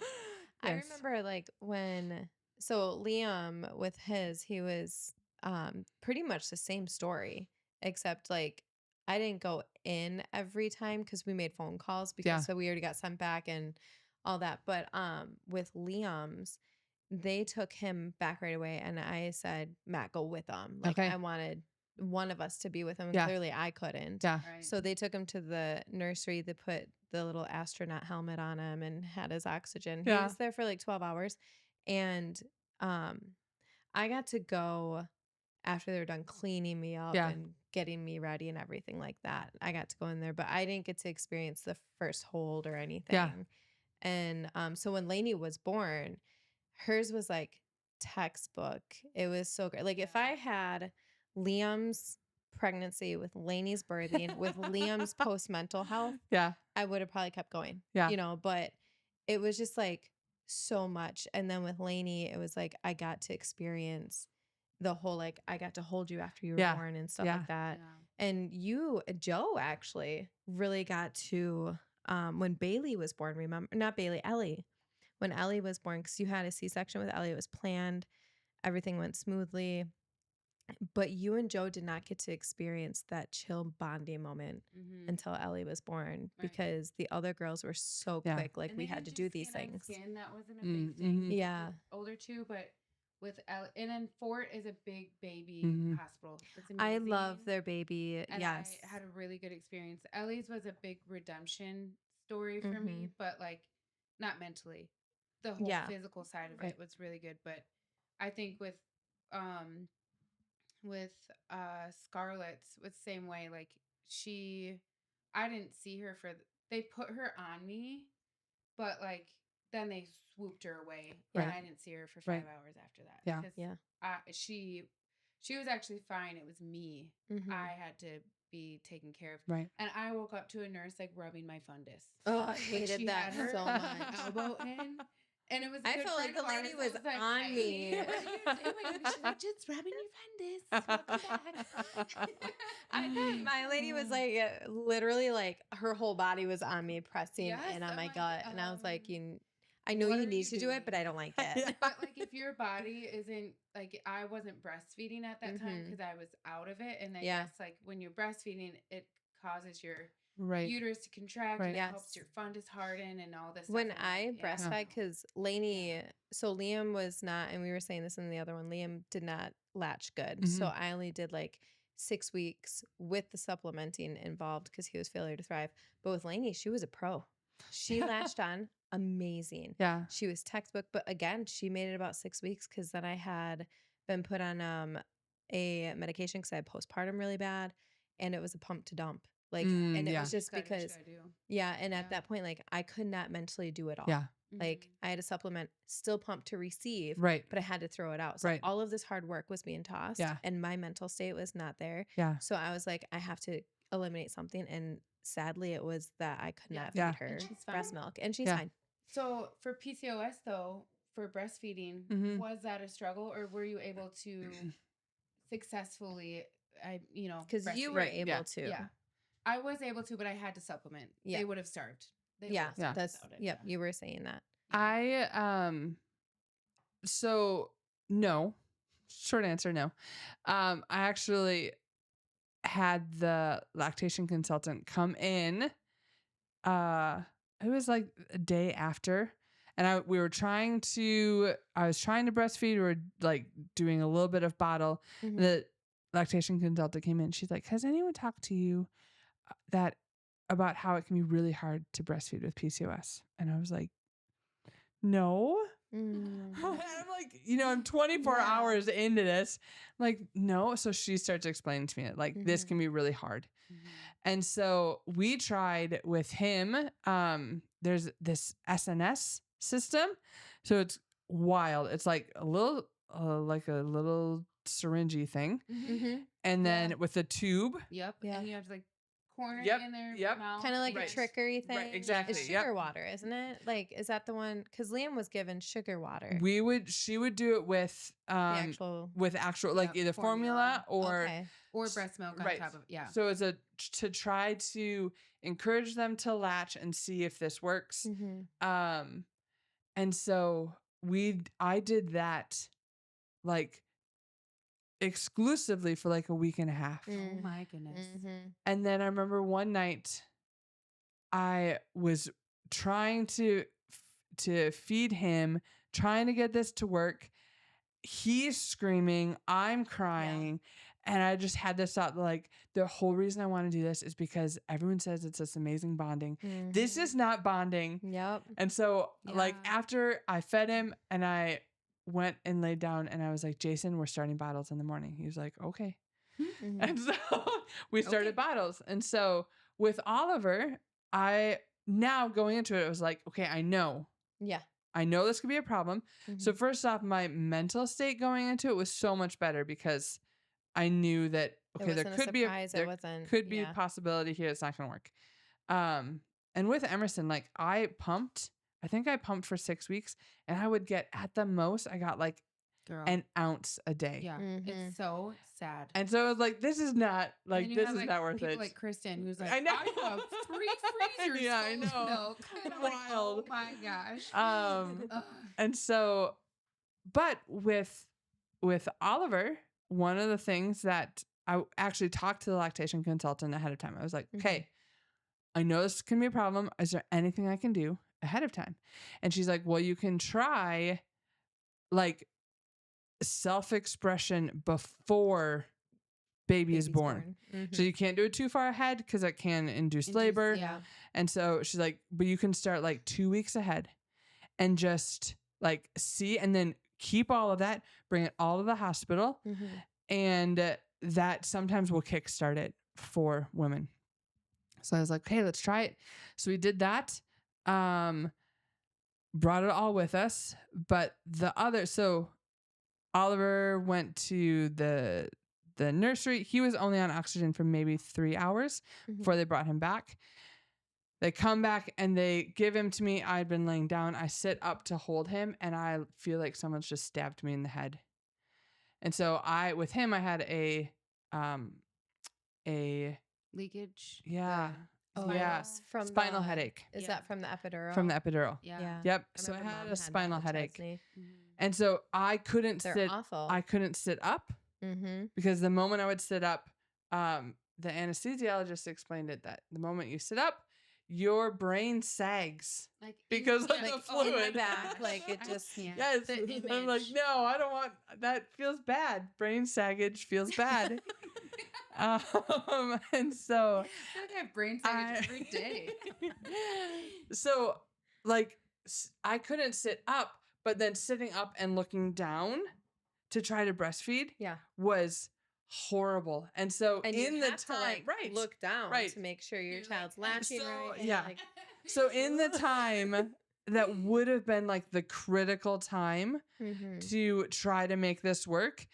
I remember so Liam with he was pretty much the same story, except I didn't go in every time because we made phone calls because so we already got sent back and all that. But with Liam's, they took him back right away and I said, Matt, go with them. I wanted one of us to be with him and clearly I couldn't. Yeah. Right. So they took him to the nursery. They put the little astronaut helmet on him and had his oxygen. He was there for 12 hours. And I got to go after they were done cleaning me up and getting me ready and everything like that. I got to go in there, but I didn't get to experience the first hold or anything. Yeah. And so when Lainey was born, hers was like textbook. It was so great. Like if I had Liam's pregnancy with Lainey's birthing with Liam's post mental health, Yeah. I would have probably kept going. Yeah. You know, but it was just like so much. And then with Lainey, it was like I got to experience the whole like I got to hold you after you were Yeah. born and stuff Yeah. like that. Yeah. And you, Joe, actually really got to when Bailey was born. Remember, not Bailey, Ellie. When Ellie was born, because you had a C-section with Ellie, it was planned. Everything went smoothly. But you and Joe did not get to experience that chill bonding moment Mm-hmm. until Ellie was born Right. because the other girls were so Yeah. quick. Like And we they had to didn't do do these skin on things. skin. That wasn't a Mm, big thing. mhm. with Yeah. the older two, but with and then Fort is a big baby Mhm. hospital. It's I amazing. love their baby. And Yes. I had a really good experience. Ellie's was a big redemption story for me, but like not mentally. The whole Yeah. physical side of Right. it was really good, but I think um with Scarlett's was the same way. Like I didn't see her they put her on me, but like then they swooped her away, Yeah. and I didn't see her for 5 Right. hours after that. Yeah. 'Cause Yeah. she was actually fine. It was me. Mhm. I had to be taken care of. Right. And I woke up to a nurse like rubbing my fundus. Oh, I Like, hated she that had her so much. elbow in. And it was a I good felt like friend the of lady ours was that like, on "Hey, me." what are you doing?" She's like, "Just rubbing your fundus. Welcome back." My lady was like literally like her whole body was on me pressing Yes, in on I'm my like, gut, and I was like, I know what you are need you to do it, but doing? I don't like Yeah. it. But like if your body isn't like I wasn't breastfeeding at that time Mhm. because I was out of it, and I Yeah. guess like when you're breastfeeding, it causes your Right. uterus to contract, Right. and it Yes. helps your fundus harden and all this stuff. When and I like, yeah, breastfed, because Lainey, so Liam was not, and we were saying this in the other one, Liam did not latch good. So Mhm. I only did like 6 weeks with the supplementing involved because he was failure to thrive. But with Lainey, she was a pro. She latched on amazing. Yeah. She was textbook, but again, she made it about 6 weeks because then I had been put on a medication because I had postpartum really bad, and it was a pump to dump. Like, and it Yeah. was just Gotta do what you because, gotta do. yeah. And at Yeah. that point, like, I could not mentally do it all. Yeah. Like, Mhm. I had a supplement still pump to receive, Right. but I had to throw it out. So Right. all of this hard work was being tossed, Yeah. and my mental state was not there. Yeah. So I was like, I have to eliminate something. And sadly, it was that I could not Yeah. feed her And she's breast fine. milk, and she's Yeah. fine. So for PCOS though, for breastfeeding, Mhm. was that a struggle, or were you able to successfully, Because you were Right, able yeah. to. Yeah, I was able to, but I had to supplement. Yeah. They would have starved. They Yeah. would have starved That's, without it. yep. You were saying that. I so no. Short answer, no. I actually had the lactation consultant come in. It was like a day after, and I was trying to breastfeed. We were like doing a little bit of bottle. Mhm. The lactation consultant came in. She's like, "Has anyone talked to you about how it can be really hard to breastfeed with PCOS?" And I was like, "No." Mm. I'm like, I'm 24 Yeah. hours into this. I'm like, no. So she starts explaining to me like this Mhm. can be really hard. Mhm. And so we tried with him. There's this SNS system. So it's wild. It's like a little syringy thing. Mhm. And then Yeah. with a tube. Yep. Yeah. And you have to like corner Yep, it in their yep. mouth. Kind of like Right. a trickery thing. Right, exactly. It's Yep. sugar water, isn't it? Like, is that the one? Because Liam was given sugar water. She would do it with the actual. like Yep, either formula or Okay. Or breast milk on right. top of yeah. So it's to try to encourage them to latch and see if this works. Mhm. And so I did that like exclusively for like a week and a half. Oh my goodness. Mhm. And then I remember one night I was trying to feed him, trying to get this to work. He's screaming, I'm crying. And I just had this thought like the whole reason I want to do this is because everyone says it's this amazing bonding. This is not bonding. Yep. And so like Yeah. after I fed him and I went and laid down and I was like, Jason, we're starting bottles in the morning. He was like, okay. Mhm. And so we started bottles. And so with Oliver, I now going into it, it was like, okay, I know Yeah. I know this could be a problem. So Mhm. first off, my mental state going into it was so much better because I knew that It okay, there wasn't a could be surprise. It wasn't. could be a Yeah. possibility here it's not going to work. And with Emerson, like I think I pumped for 6 weeks, and I would get at the most I got like Girl. an ounce a day. Yeah. Mhm. It's so sad. And so I was like, this is not And then like you this have, is like, not worth people it. like Kristen, who's like, I I, know. have 3 freezers Yeah, I full of know. milk. And I'm like, Wild. oh my gosh. Ugh. And so, but with Oliver, one of the things that I actually talked to the lactation consultant ahead of time. I was like, Mhm. okay, I know this can be a problem. Is there anything I can do ahead of time? And she's like, well, you can try like self-expression before baby is Baby's born. So Mhm. you can't do it too far ahead because it can induce labor. Yeah. And so she's like, but you can start like 2 weeks ahead and just like see and then keep all of that, bring it all to the hospital. Mhm. And that sometimes will kickstart it for women. So I was like, okay, let's try it. So we did that. Brought it all with us. But so Oliver went to the nursery. He was only on oxygen for maybe 3 hours before they brought him back. They come back and they give him to me. I'd been laying down. I sit up to hold him, and I feel like someone's just stabbed me in the head. And so with him, I had a Leakage. yeah, The yeah, It's from spinal the- headike Is Yeah. that from the epidural? from the epidural. Yeah. Yeah. Yep. I So I remember had Mom a that spinal with headache, Chesney. and so I couldn't They're sit. awful. I couldn't sit up Mm-hmm. because the moment I would sit up, the anesthesiologist explained it that the moment you sit up, your brain sags. Like Because of like, the oh my fluid. back, like, it I just- can't. Yes. The I'm like, image. no, I don't want that. Feels bad. Brain saggage feels bad. And so I feel like I have brain saggage every day. So like I couldn't sit up, but then sitting up and looking down to try to breastfeed Yeah. was horrible. And so And in you the have time, to like right, look down right. to make sure your You're like, child's latching so, right. and yeah. like, So in the time that would have been like the critical time mhm. to try to make this work,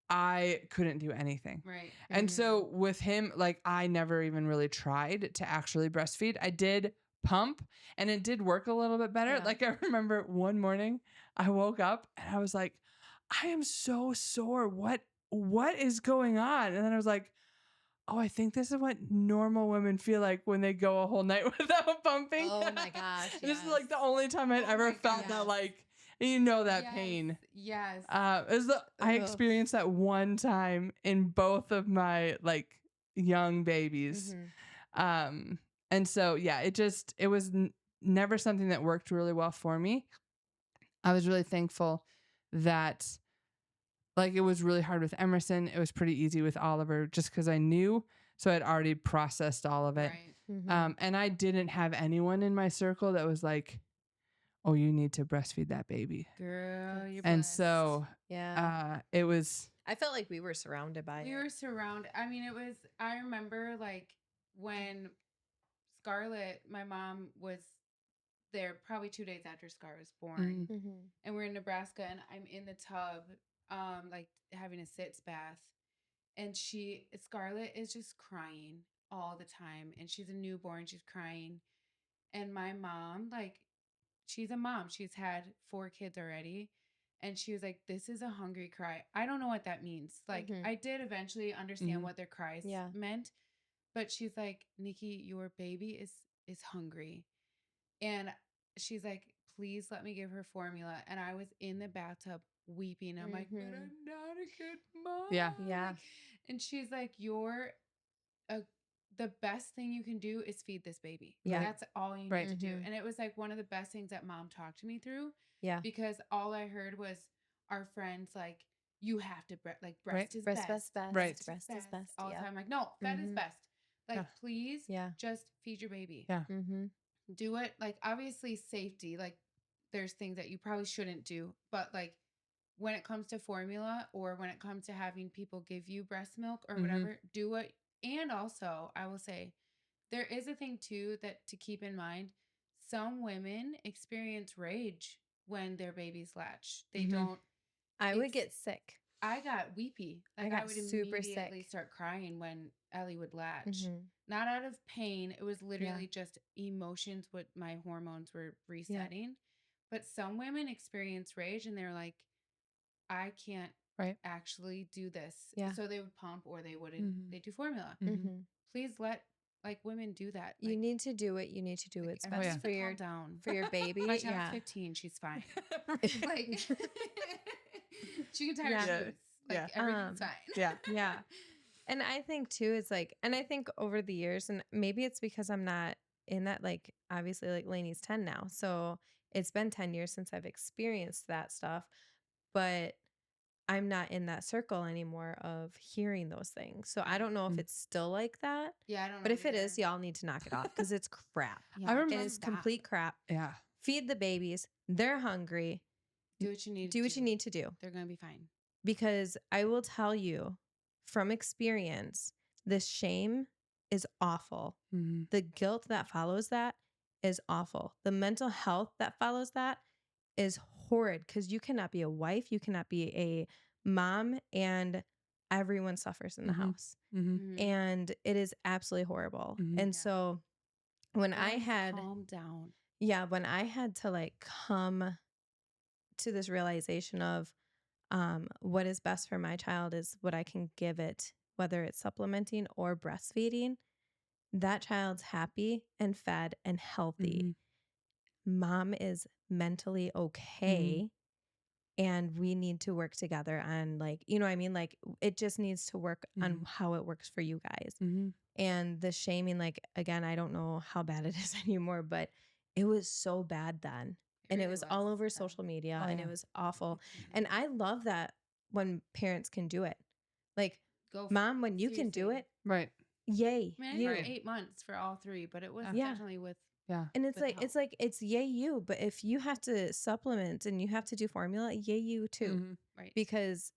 I couldn't do anything. Right. And so with him, like I never even really tried to actually breastfeed. I did pump and it did work a little bit better. Yeah. Like I remember one morning I woke up and I was like, I am so sore. What is going on? And then I was like, oh, I think this is what normal women feel like when they go a whole night without pumping. Oh my gosh. This is yes. like the only time I'd Oh ever my felt gosh. that like you know that Yes, pain. Yes. I Ugh. experienced that one time in both of my like young babies. Mhm. And so yeah, it was never something that worked really well for me. I was really thankful that like it was really hard with Emerson. It was pretty easy with Oliver just because I knew. So I'd already processed all of it. Right. Mhm. And I didn't have anyone in my circle that was like, oh, you need to breastfeed that baby. Girl, you're And blessed. so Yeah. it was I felt like we were surrounded by We it. were surrounded. I mean, I remember like when Scarlett, my mom was there probably 2 days after Scar was born. Mhm. And we're in Nebraska and I'm in the tub, like having a sitz bath. And Scarlett is just crying all the time. And she's a newborn, she's crying. And my mom, like, she's a mom. She's had 4 kids already. And she was like, this is a hungry cry. I don't know what that means. Like, Mhm. I did eventually understand Mhm. what their cries Yeah. meant. But she's like, Nikki, your baby is hungry. And she's like, please let me give her formula. And I was in the bathtub weeping. I'm like, but Mhm. I'm not a good mom. Yeah. Yeah. And she's like, the best thing you can do is feed this baby. Yeah. That's all you Right. need to do. Mhm. And it was like one of the best things that mom talked to me through. Yeah. Because all I heard was our friends like, you have to breast Right. is Breast, best. best, Right. Breast is best. All the Yeah. time. Like, no, fed is Mhm. best. Like, Yeah. please Yeah. just feed your baby. Yeah. Mm-hmm. Do it. Like, obviously safety, like there's things that you probably shouldn't do, but like when it comes to formula or when it comes to having people give you breast milk or Mhm. whatever, do it. And also, I will say there is a thing too that to keep in mind. Some women experience rage when their babies latch. They Mhm. don't. I would It's- get sick. I got weepy. I Like got would super immediately sick. start crying when Ellie would latch. Mhm. Not out of pain. It was Yeah. literally just emotions. What my hormones were resetting. But some women experience rage and they're like, I can't Right. actually do this. Yeah. So they would pump or they wouldn't. Mhm. They do formula. Mhm. Please let like women do that. You Like, need to do what you need to do. It's everyone best needs for to your calm down. for your baby. My child's Yeah. 15. She's fine. Like she can tie Yeah. her shoes. Like Yeah. everything's fine. Yeah. Yeah. And I think too, it's like, and I think over the years, and maybe it's because I'm not in that, like, obviously, like Lainey's 10 now. So it's been 10 years since I've experienced that stuff, but I'm not in that circle anymore of hearing those things. So I don't know if Mm. it's still like that, Yeah, I don't know. but if it is, either. y'all need to knock it off because it's crap. Yeah, I remember- It just is stop. complete crap. Yeah. Feed the babies. They're hungry. Do what you need. Do what you need to do. They're gonna be fine. Because I will tell you from experience, this shame is awful. Mhm. The guilt that follows that is awful. The mental health that follows that is horrid because you cannot be a wife, you cannot be a mom, and everyone suffers in the Mhm. house. Mhm. Mhm. And it is absolutely horrible. Mhm. And Yeah. so when I Everyone needs to had, calm down. yeah, when I had to like come to this realization of what is best for my child is what I can give it, whether it's supplementing or breastfeeding. That child's happy and fed and healthy. Mom is mentally okay. And we need to work together on, like, you know what I mean? Like, it just needs to work on how it works for you guys. Mhm. And the shaming, like, again, I don't know how bad it is anymore, but it was so bad then. And it really was all over Yeah. social media Oh, and yeah. it was awful. And I love that when parents can do it. Like, Go for mom, when you can do seriously. it, Right. yay, I mean, I you. had 8 months for all three, but it was Yeah. definitely with. Yeah. And it's with like, help. it's like, it's yay you. But if you have to supplement and you have to do formula, yay you too. Mhm. Right. Because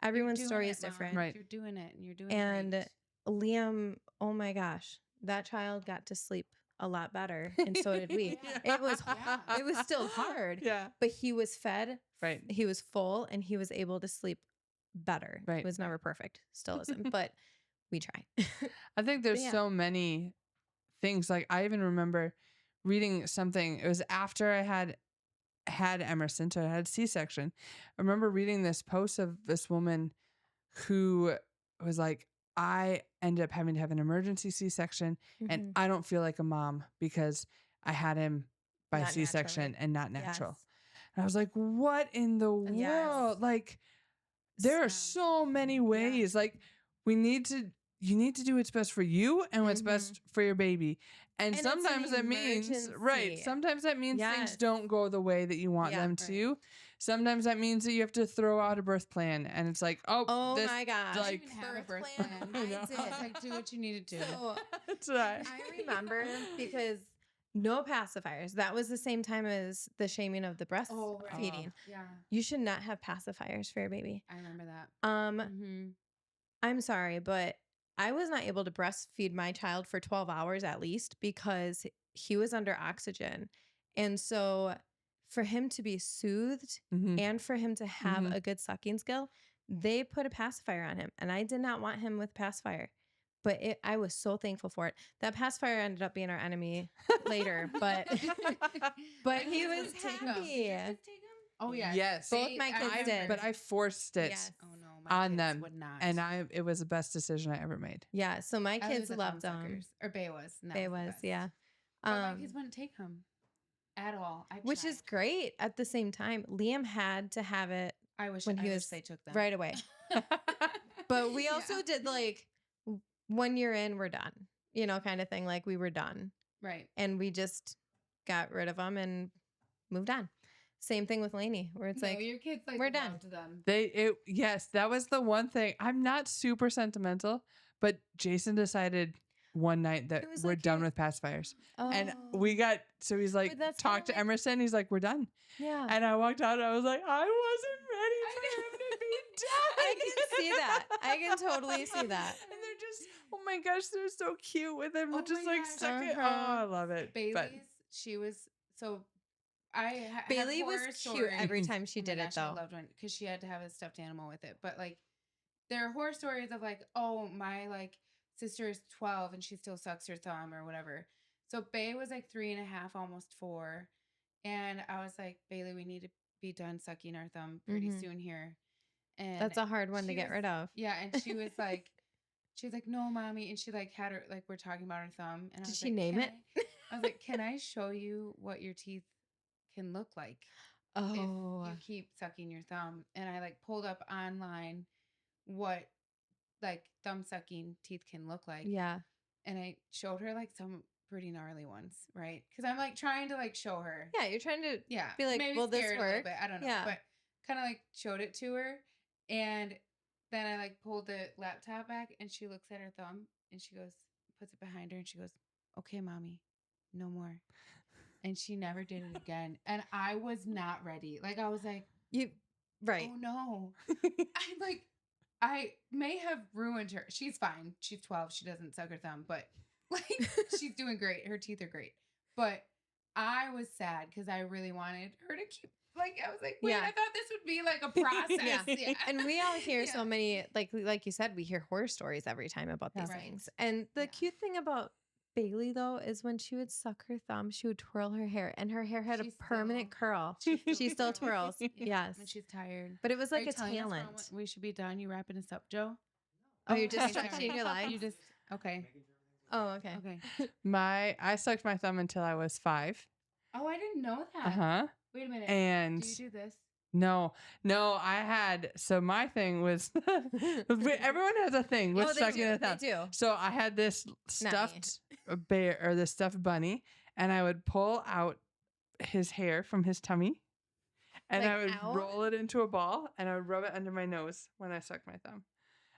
You're everyone's doing story it, is Mom. different. Right. You're doing it and you're doing And great. Liam, oh my gosh, that child got to sleep a lot better, and so did we. Yeah. It was Yeah. it was still hard, Yeah. but he was fed, Right. he was full, and he was able to sleep better. Right. It was never perfect, still isn't, but we try. I think there's yeah. so many things. Like I even remember reading something. It was after I had Emerson, so I had C-section. I remember reading this post of this woman who was like, I ended up having to have an emergency C-section, and Mhm. I don't feel like a mom because I had him by Not C-section naturally. and not natural. Yes. And I was like, what in the Yes. world? Like, there are so many ways. Like, you need to do what's best for you and what's best for your baby. And it's an sometimes that means, right, emergency. sometimes that means things Yes. don't go the way that you want Yeah, them right. to. Sometimes that means that you have to throw out a birth plan. And it's like, Oh this, my gosh. I like, didn't even have a birth birth plan. plan. I know. I did. It's like, do what you need to do. So that's right. I remember because no pacifiers. That was the same time as the shaming of the breastfeeding. Yeah. You should not have pacifiers for your baby. I remember that. Mm-hmm. I'm sorry, but I was not able to breastfeed my child for 12 hours at least because he was under oxygen. And so for him to be soothed and for him to have a good sucking skill, they put a pacifier on him. And I did not want him with pacifier. But I was so thankful for it. That pacifier ended up being our enemy later, but he was happy. Oh yeah. Yes. Both my kids did. But I forced it Yes. Oh no, my on kids them. would not. And it was the best decision I ever made. Yeah, so my Ellie kids was a loved thumb them. suckers. Or Bay was. and that They the was, best. yeah. But my kids wouldn't take him at all. I Which is tried. great at the same time. Liam had to have it I wish when he I was wish they took them right away. But we Yeah. also did like 1 year in, we're done, you know, kind of thing. Like we were done. Right. And we just got rid of them and moved on. Same thing with Lainey, where it's No, like, your kids like we're done. loved them. Yes, that was the one thing. I'm not super sentimental, but Jason decided one night that It was we're like done your- with pacifiers. oh. And so he's like, that's talk to kinda like- Emerson. He's like, we're done. Yeah. And I walked out and I was like, I wasn't ready for him to be done. I can see that. I can totally see that. And they're just, oh my gosh, they're so cute with him. Oh just my like gosh. suck it. Oh, Uh-huh. I love it. Bailey's, But she was so have Bailey was horror cute stories. every time she Oh my did it, gosh, I though. loved one because she had to have a stuffed animal with it. But like, there are horror stories of like, oh, my like sister is 12 and she still sucks her thumb or whatever. So Bay was like 3.5, almost 4, and I was like, Bailey, we need to be done sucking our thumb pretty Mhm. soon here. And That's a hard one to she get was- rid of. Yeah, and she was like, no, mommy, and she like had her like we're talking about her thumb, and I Did was she like, name "Can it? I was like, can I show you what your teeth can look like Oh, if you keep sucking your thumb?" And I like pulled up online what like thumb sucking teeth can look like, yeah. and I showed her like some pretty gnarly ones, right? Because I'm like trying to like show her, Yeah, you're trying to yeah, be like, maybe will this scare it a little work? bit, I don't know, Yeah. but kind of like showed it to her, and then I like pulled the laptop back, and she looks at her thumb, and she goes, puts it behind her, and she goes, "Okay, mommy, no more." And she never did it again, and I was not ready. Like I was like, Right. "Oh no!" I may have ruined her. She's fine. She's 12. She doesn't suck her thumb, but like she's doing great. Her teeth are great. But I was sad because I really wanted her to keep. Like I was like, wait, Yeah. I thought this would be like a process. Yeah. And we all hear Yeah. so many, like you said, we hear horror stories every time about these Right. things. And the Yeah. cute thing about Bailey, though, is when she would suck her thumb, she would twirl her hair, and her hair had She a permanent still- curl. she She still twirls. Yeah, Yes. when she's tired. But it was Are like you a telling us talent. we should be done? You wrapping us up, Joe? Oh, you're just okay, sorry. stretching your legs? You just okay. Oh, okay. Okay. I sucked my thumb until I was 5. Oh, I didn't know that. Uh-huh. Wait a minute. And do you do this? no, I had, so my thing was, everyone has a thing with Oh, they sucking do. their They thumb. do. So I had this stuffed bear or the stuffed bunny, and I would pull out his hair from his tummy, and Like I would out? roll it into a ball, and I would rub it under my nose when I sucked my thumb.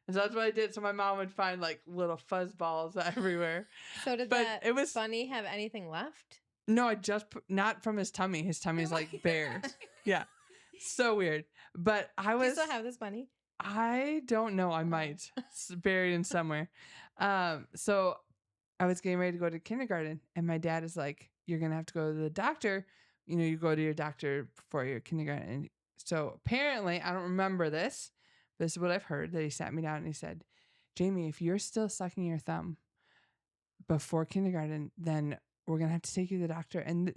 And so that's what I did. So my mom would find like little fuzz balls everywhere. So did But that it was bunny have anything left? no, I just not from his tummy. His tummy's like bare. Yeah, so weird. But I Do you was. still have this bunny? I don't know. I might buried in somewhere. So I was getting ready to go to kindergarten, and my dad is like, "You're gonna have to go to the doctor. You know, you go to your doctor before your kindergarten." And so apparently, I don't remember this. This is what I've heard. That he sat me down and he said, "Jaimie, if you're still sucking your thumb before kindergarten, then we're gonna have to take you to the doctor, and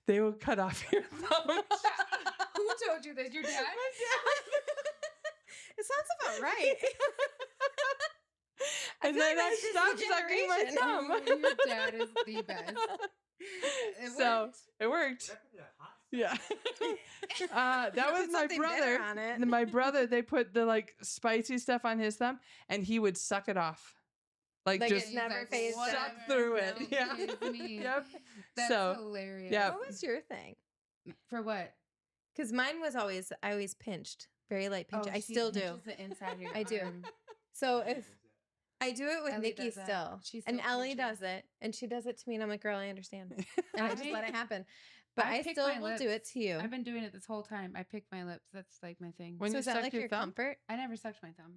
they will cut off your thumb." Who told you this? Your dad? It sounds about right. And feel then like I this is stopped the sucking my generation. thumb. Oh, your dad is the best. It So worked. it worked. Yeah. That was Put my something bitter brother. on it. My brother, they put the like spicy stuff on his thumb, and he would suck it off. Like Like just it never He's phased "Whatever, suck through it. don't Yeah. kiss me." Yep. That's So, hilarious. yeah. What was your thing? For what? Because mine was I always pinched, very light pinch. I she still do. pinches the inside of your I do. arm. So if I do it with Ellie Nikki does that. still, She and still Ellie pinches. does it, and she does it to me, and I'm like, girl, I understand, and I just let it happen. But I I pick still my will do it lips. to you. I've been doing it this whole time. I pick my lips. That's like my thing. When So you is that suck like your your thumb? comfort? I never sucked my thumb.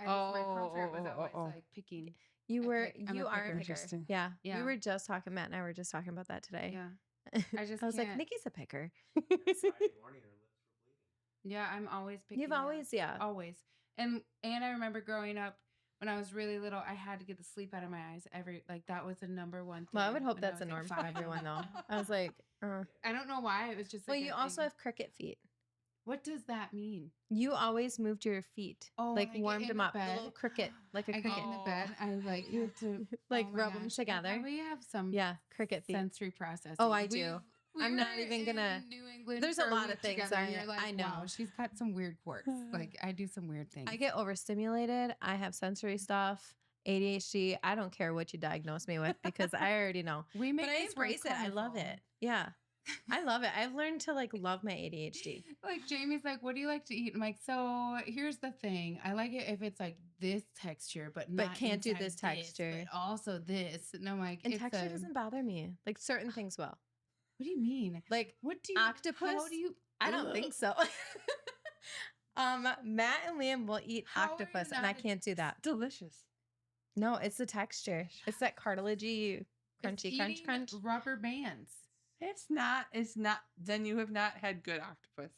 My comfort was always like picking. You I were pick. I'm a you are a picker. picker. Interesting. Yeah. Yeah. We were just talking. Matt and I were just talking about that today. Yeah. I just I was like, can't- Nikki's a picker. Yeah, I'm always picking. You've my always, lips. yeah. Always. And I remember growing up when I was really little, I had to get the sleep out of my eyes that was the number one thing. Well, I would hope when I that's a was, norm like, for 5. everyone, though. I was like, I don't know why. It was just well, like you a also thing. have cricket feet. What does that mean? You always moved your feet, Oh, like when I get warmed in them the up, the bed, little cricket, like a I cricket, get in the bed. I like you have to like oh my rub them gosh. together. We have some Yeah, cricket feet. sensory processing. Oh, I do. We I'm not were even gonna- in New England There's for a lot of week things together, and I- you're like, I know. Wow, she's got some weird quirks. Like I do some weird things. I get overstimulated. I have sensory stuff, ADHD. I don't care what you diagnose me with because I already know. we make But I this work embrace it. I love colorful. it. Yeah. I love it. I've learned to like love my ADHD. Like Jamie's like, what do you like to eat? I'm like, so here's the thing. I like it if it's like this texture, but not can't do inside this texture. but also this. And I'm like, And it's texture a- doesn't bother me. Like certain things will. What do you mean? Like What do you octopus? How do you? I don't think so. Matt and Liam will eat How are you octopus, and not I a- can't do that. Delicious. No, it's the texture. It's that cartilagey, It's crunchy, crunch, eating crunch. Rubber bands. It's not. It's not. Then you have not had good octopus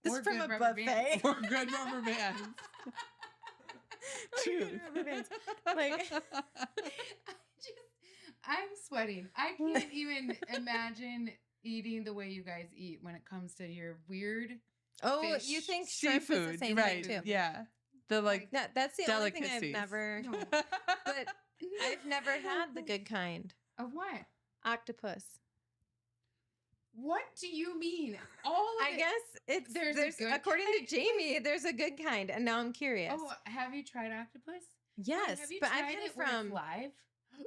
This Or is from good a rubber buffet. bands. or good rubber bands. Or good Truth. rubber bands. Like- I'm sweating. I can't even imagine eating the way you guys eat when it comes to your weird. Oh, Fish, you think shrimp is Seafood, the same right? thing too? Yeah, the like That's the only thing I've delicacies. never. No. But I've never had the good kind. Of what? Octopus. What do you mean? All of I it. guess it's There's there's, a good according kind. to Jaimie, there's a good kind, and now I'm curious. Oh, have you tried octopus? Wait, yes, have you but tried I've had it where it's from live.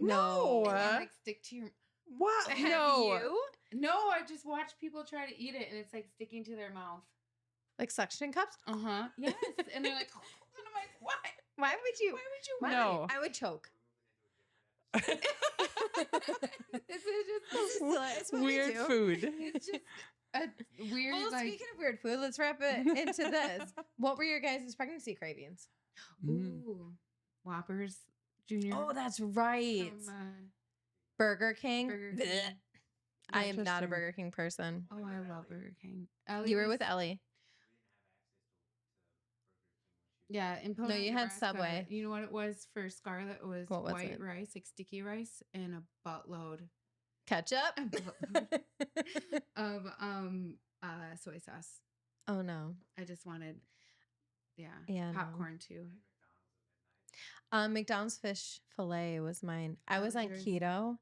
no. And Uh, like stick to your. What? Have No. you No, I just watch people try to eat it, and it's like sticking to their mouth. like suction cups? Uh huh. Yes, and they're like, and I'm like, what? Why would you? Why would you? Why? No. I would choke. This is just It's what we Weird do. food. It's just a weird Well, like. speaking of weird food, let's wrap it into this. What were your guys' pregnancy cravings? Ooh, Whoppers Junior. Oh, that's right. from, Burger King. Burger Blech. King. I am not a Interesting. Burger King person. Oh, I love Burger King. You were with Ellie. Yeah, in No, you had Nebraska, Subway. You know what it was for Scarlett? It was What was white it? rice, like sticky rice, and a buttload Ketchup. of soy sauce. Oh no. I just wanted, Yeah, no. popcorn too. McDonald's fish fillet was mine. I That was was on yours? keto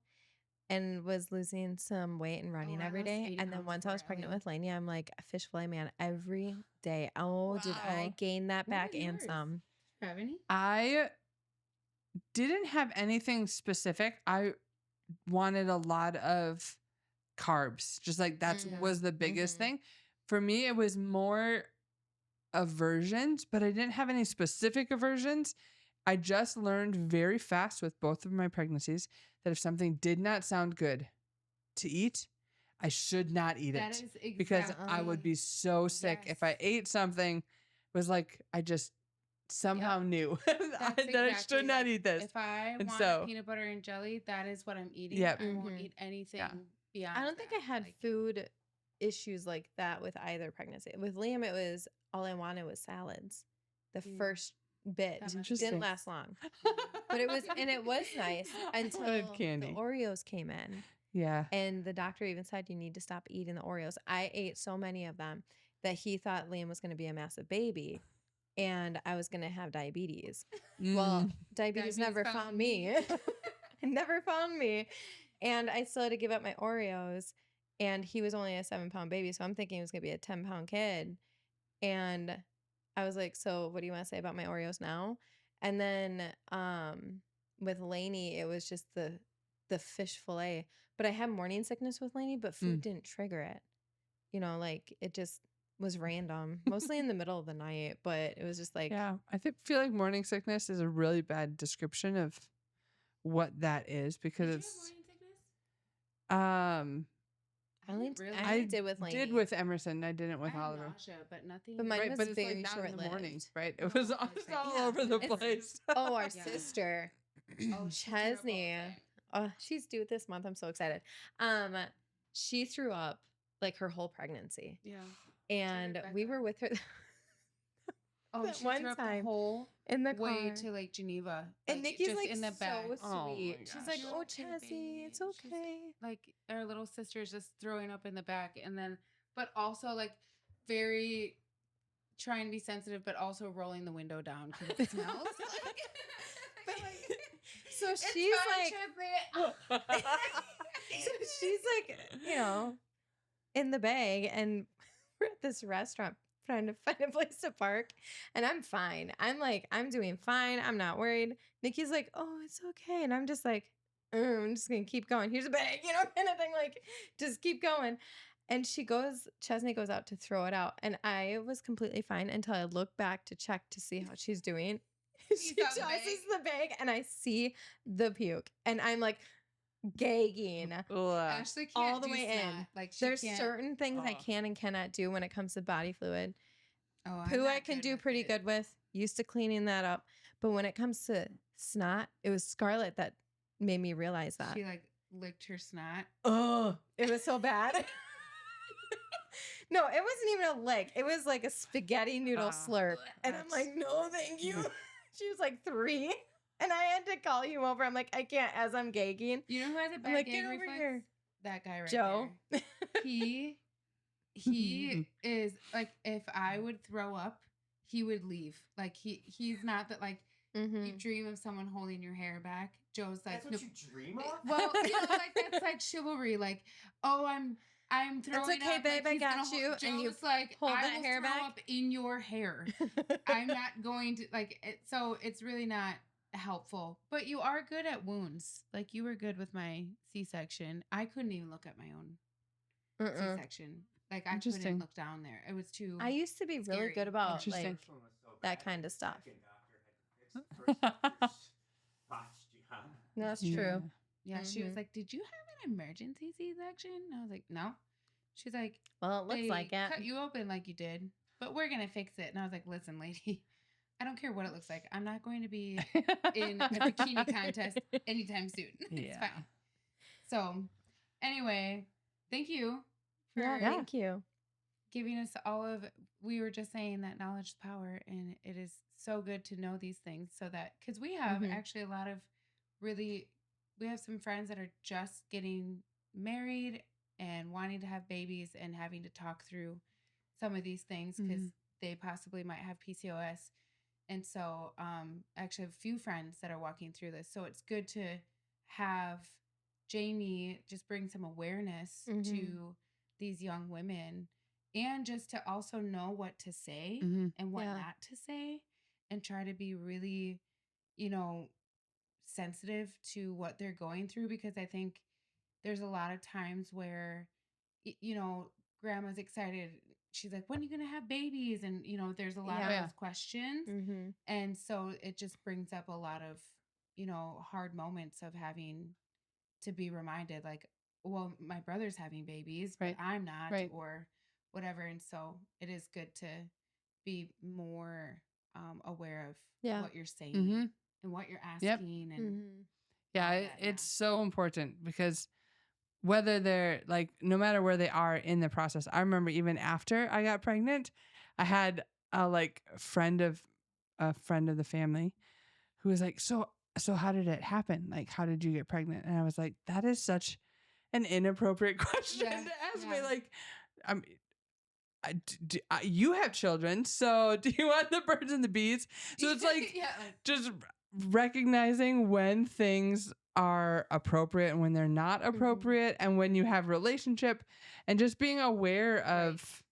and was losing some weight and running I every lost day. 80 And then pounds once I for was pregnant Ellie. with Lainey, I'm like a fish fillet man every day. Oh, did I Wow. gain that What are back and yours? some? Have any? I didn't have anything specific. I wanted a lot of carbs. Just like that's Mm. was the biggest Mhm. thing. For me, it was more aversions, but I didn't have any specific aversions. I just learned very fast with both of my pregnancies that if something did not sound good to eat, I should not eat That it is exactly. because I would be so sick if I Yes. ate something. It was like I just somehow knew that That's I exactly should not like, eat this. If I And want so- peanut butter and jelly, that is what I'm eating. Yep. I won't Mhm. eat anything beyond. I don't think I that. had Like, food issues like that with either pregnancy. With Liam, it was all I wanted was salads. The Mm. first bit That must be didn't nice. last long, but it was nice I until wanted the candy. Oreos came in, Yeah. and the doctor even said you need to stop eating the Oreos. I ate so many of them that he thought Liam was going to be a massive baby, and I was going to have diabetes. Well, Mm. diabetes never Diabetes found me. It never found me. And I still had to give up my Oreos. And he was only a 7-pound baby. So I'm thinking he was going to be a 10-pound kid. And I was like, so what do you want to say about my Oreos now? And then with Lainey, it was just the fish fillet. But I had morning sickness with Lainey, but food didn't trigger it. You know, like it just was random, mostly in the middle of the night. But it was just like, Yeah, I feel like morning sickness is a really bad description of what that is because Did you have it's morning sickness? I only, Really? I only did with Lainey. did with Emerson. I didn't with I had Oliver. nausea, but nothing. But mine Right, was but it's very like not in the morning, short-lived. right? It Oh, was all, okay. all Yeah, over the it's- place. Oh, our Yeah. sister. Oh, she's terrible Chesney. at it. Oh, she's due this month. I'm so excited. She threw up like her whole pregnancy. Yeah. And we Rebecca. were with her Oh, That she one threw up the time whole in the way car. to like Geneva. And like, Nikki's just like in the back. so Oh my sweet. She's gosh. like, You're "Oh, okay, Chessie, baby." it's She's okay." Like our little sister's just throwing up in the back, and then, but also like very trying to be sensitive, but also rolling the window down because it smells. But, like, So "It's she's fine, like, Chessie." so she's like, you know, in the bag, and we're at this restaurant trying to find a place to park, and I'm fine. I'm like, I'm doing fine. I'm not worried. Nikki's like, oh, it's okay, and I'm just like, I'm just gonna keep going. Here's a bag, you know, kind of thing. Like, just keep going. And Chesney goes out to throw it out, and I was completely fine until I look back to check to see how she's doing. She saw the tosses bag? the bag, and I see the puke, and I'm like gagging. Ugh. Ashley can't All the do way snot. in. Like she There's can't. certain things I Ugh. can and cannot do when it comes to body fluid. Oh, I'm Poo not I can good do with pretty it. good with. Used to cleaning that up. But when it comes to snot, it was Scarlett that made me realize that. She like licked her snot. Oh, it was so bad. No, it wasn't even a lick. It was like a spaghetti noodle slurp. And I'm like, no, thank you. She was like 3. And I had to call you over. I'm like, I can't as I'm gagging. You know who has a I'm bad like, gag get over reflex? here. That guy right Joe. there. He is like, if I would throw up, he would leave. Like he's not that like you dream of someone holding your hair back. Joe's like, That's what you dream of? well, you know, like that's like chivalry. Like, oh, I'm throwing It's okay, up. babe, Like, I he's got gonna you. Joe's And you like, hold I that will hair throw back. up in your hair. I'm not going to like it, so it's really not helpful. But you are good at wounds. Like you were good with my C-section. I couldn't even look at my own C-section. Like I couldn't Interesting. look down there. It was too. I used to be really scary. good about Interesting. like that kind of stuff. First doctor's botched you, huh? That's Yeah. true. Yeah, she was like, "Did you have an emergency C-section?" I was like, "No." She's like, Well, it looks "They like it. cut you open like you did, but we're gonna fix it." And I was like, "Listen, lady, I don't care what it looks like. I'm not going to be in a bikini contest anytime soon. It's Yeah. fine." So, anyway, thank you for Yeah, thank you. giving us all of. We were just saying that knowledge is power, and it is so good to know these things, so that because we have actually a lot of really, we have some friends that are just getting married and wanting to have babies and having to talk through some of these things because they possibly might have PCOS. And so actually have a few friends that are walking through this. So it's good to have Jaimie just bring some awareness to these young women and just to also know what to say and what not to say and try to be really, you know, sensitive to what they're going through, because I think there's a lot of times where, you know, grandma's excited. She's like, when are you going to have babies? And, you know, there's a lot of those questions. And so it just brings up a lot of, you know, hard moments of having to be reminded, like, well, my brother's having babies, but I'm not, or whatever. And so it is good to be more aware of what you're saying and what you're asking. And yeah, it's so important because whether they're like, no matter where they are in the process. I remember even after I got pregnant, I had a like a friend of the family who was like, so how did it happen? Like, how did you get pregnant? And I was like, that is such an inappropriate question to ask me. Like, I'm, you have children, so do you want the birds and the bees? So it's like just recognizing when things are appropriate and when they're not appropriate, and when you have relationship, and just being aware of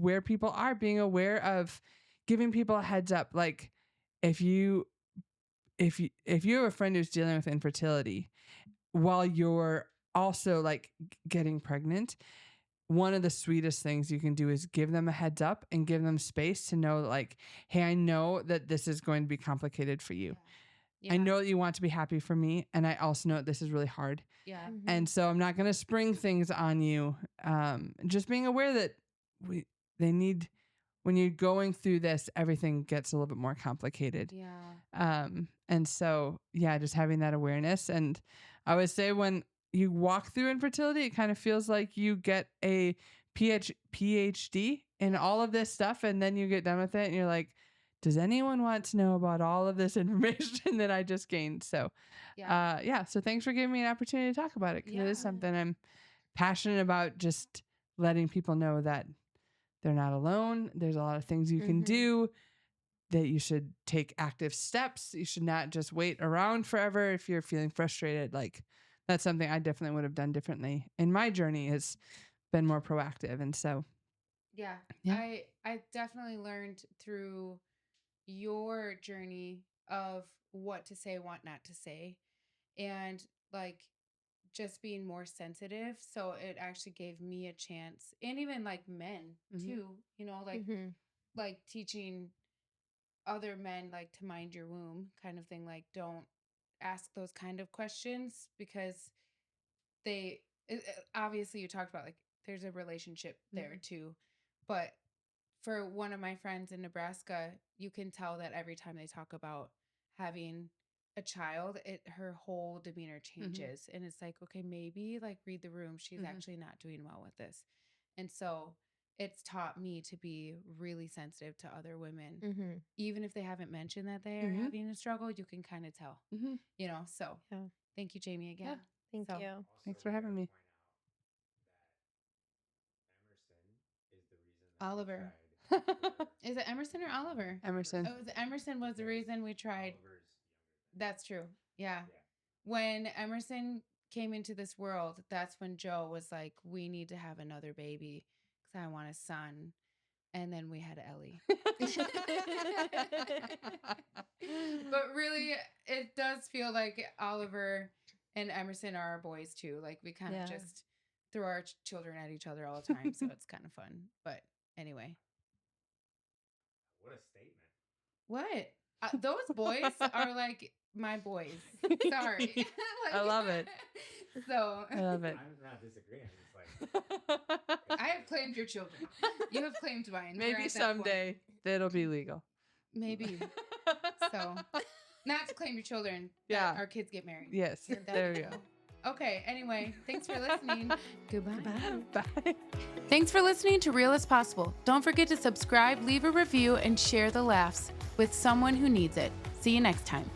where people are, being aware of giving people a heads up. Like if you have a friend who's dealing with infertility while you're also like getting pregnant, one of the sweetest things you can do is give them a heads up and give them space to know, like, hey, I know that this is going to be complicated for you. I know that you want to be happy for me. And I also know that this is really hard. Yeah. And so I'm not going to spring things on you. Just being aware that when you're going through this, everything gets a little bit more complicated. Yeah. And so, yeah, just having that awareness. And I would say when you walk through infertility, it kind of feels like you get a PhD in all of this stuff. And then you get done with it and you're like, does anyone want to know about all of this information that I just gained? So, so thanks for giving me an opportunity to talk about it, because it is something I'm passionate about, just letting people know that they're not alone. There's a lot of things you can do, that you should take active steps. You should not just wait around forever if you're feeling frustrated. Like, that's something I definitely would have done differently in my journey, has been more proactive. And so, yeah. I definitely learned through your journey of what to say, what not to say, and like just being more sensitive. So it actually gave me a chance, and even like men too, you know, like teaching other men like to mind your womb kind of thing. Like, don't ask those kind of questions, because obviously you talked about like there's a relationship there too, but for one of my friends in Nebraska, you can tell that every time they talk about having a child, her whole demeanor changes. And it's like, okay, maybe like read the room. She's actually not doing well with this. And so it's taught me to be really sensitive to other women. Even if they haven't mentioned that they're having a struggle, you can kind of tell, you know? So thank you, Jaimie, again. Thank So- you. Also, Thanks for we having gotta me. point out that Emerson is the reason that we Oliver. tried for Is it Emerson or Oliver? Emerson. Oh, it was Emerson was the because reason we tried. Oliver's younger than That's true. Yeah. Yeah. When Emerson came into this world, that's when Joe was like, we need to have another baby because I want a son. And then we had Ellie. But really, it does feel like Oliver and Emerson are our boys too. Like we kind of just throw our children at each other all the time. So it's kind of fun. But anyway. What a statement. What? Those boys are like my boys. Sorry. Like, I love it. So I love it. I'm not disagreeing. It's like I have claimed your children. You have claimed mine. We're Maybe at that point. someday that'll be legal. Maybe. So, not to claim your children. Yeah. Our kids get married. Yes. That There would we be go. cool. Okay. Anyway, thanks for listening. Goodbye. Bye. Thanks for listening to Real as Possible. Don't forget to subscribe, leave a review, and share the laughs with someone who needs it. See you next time.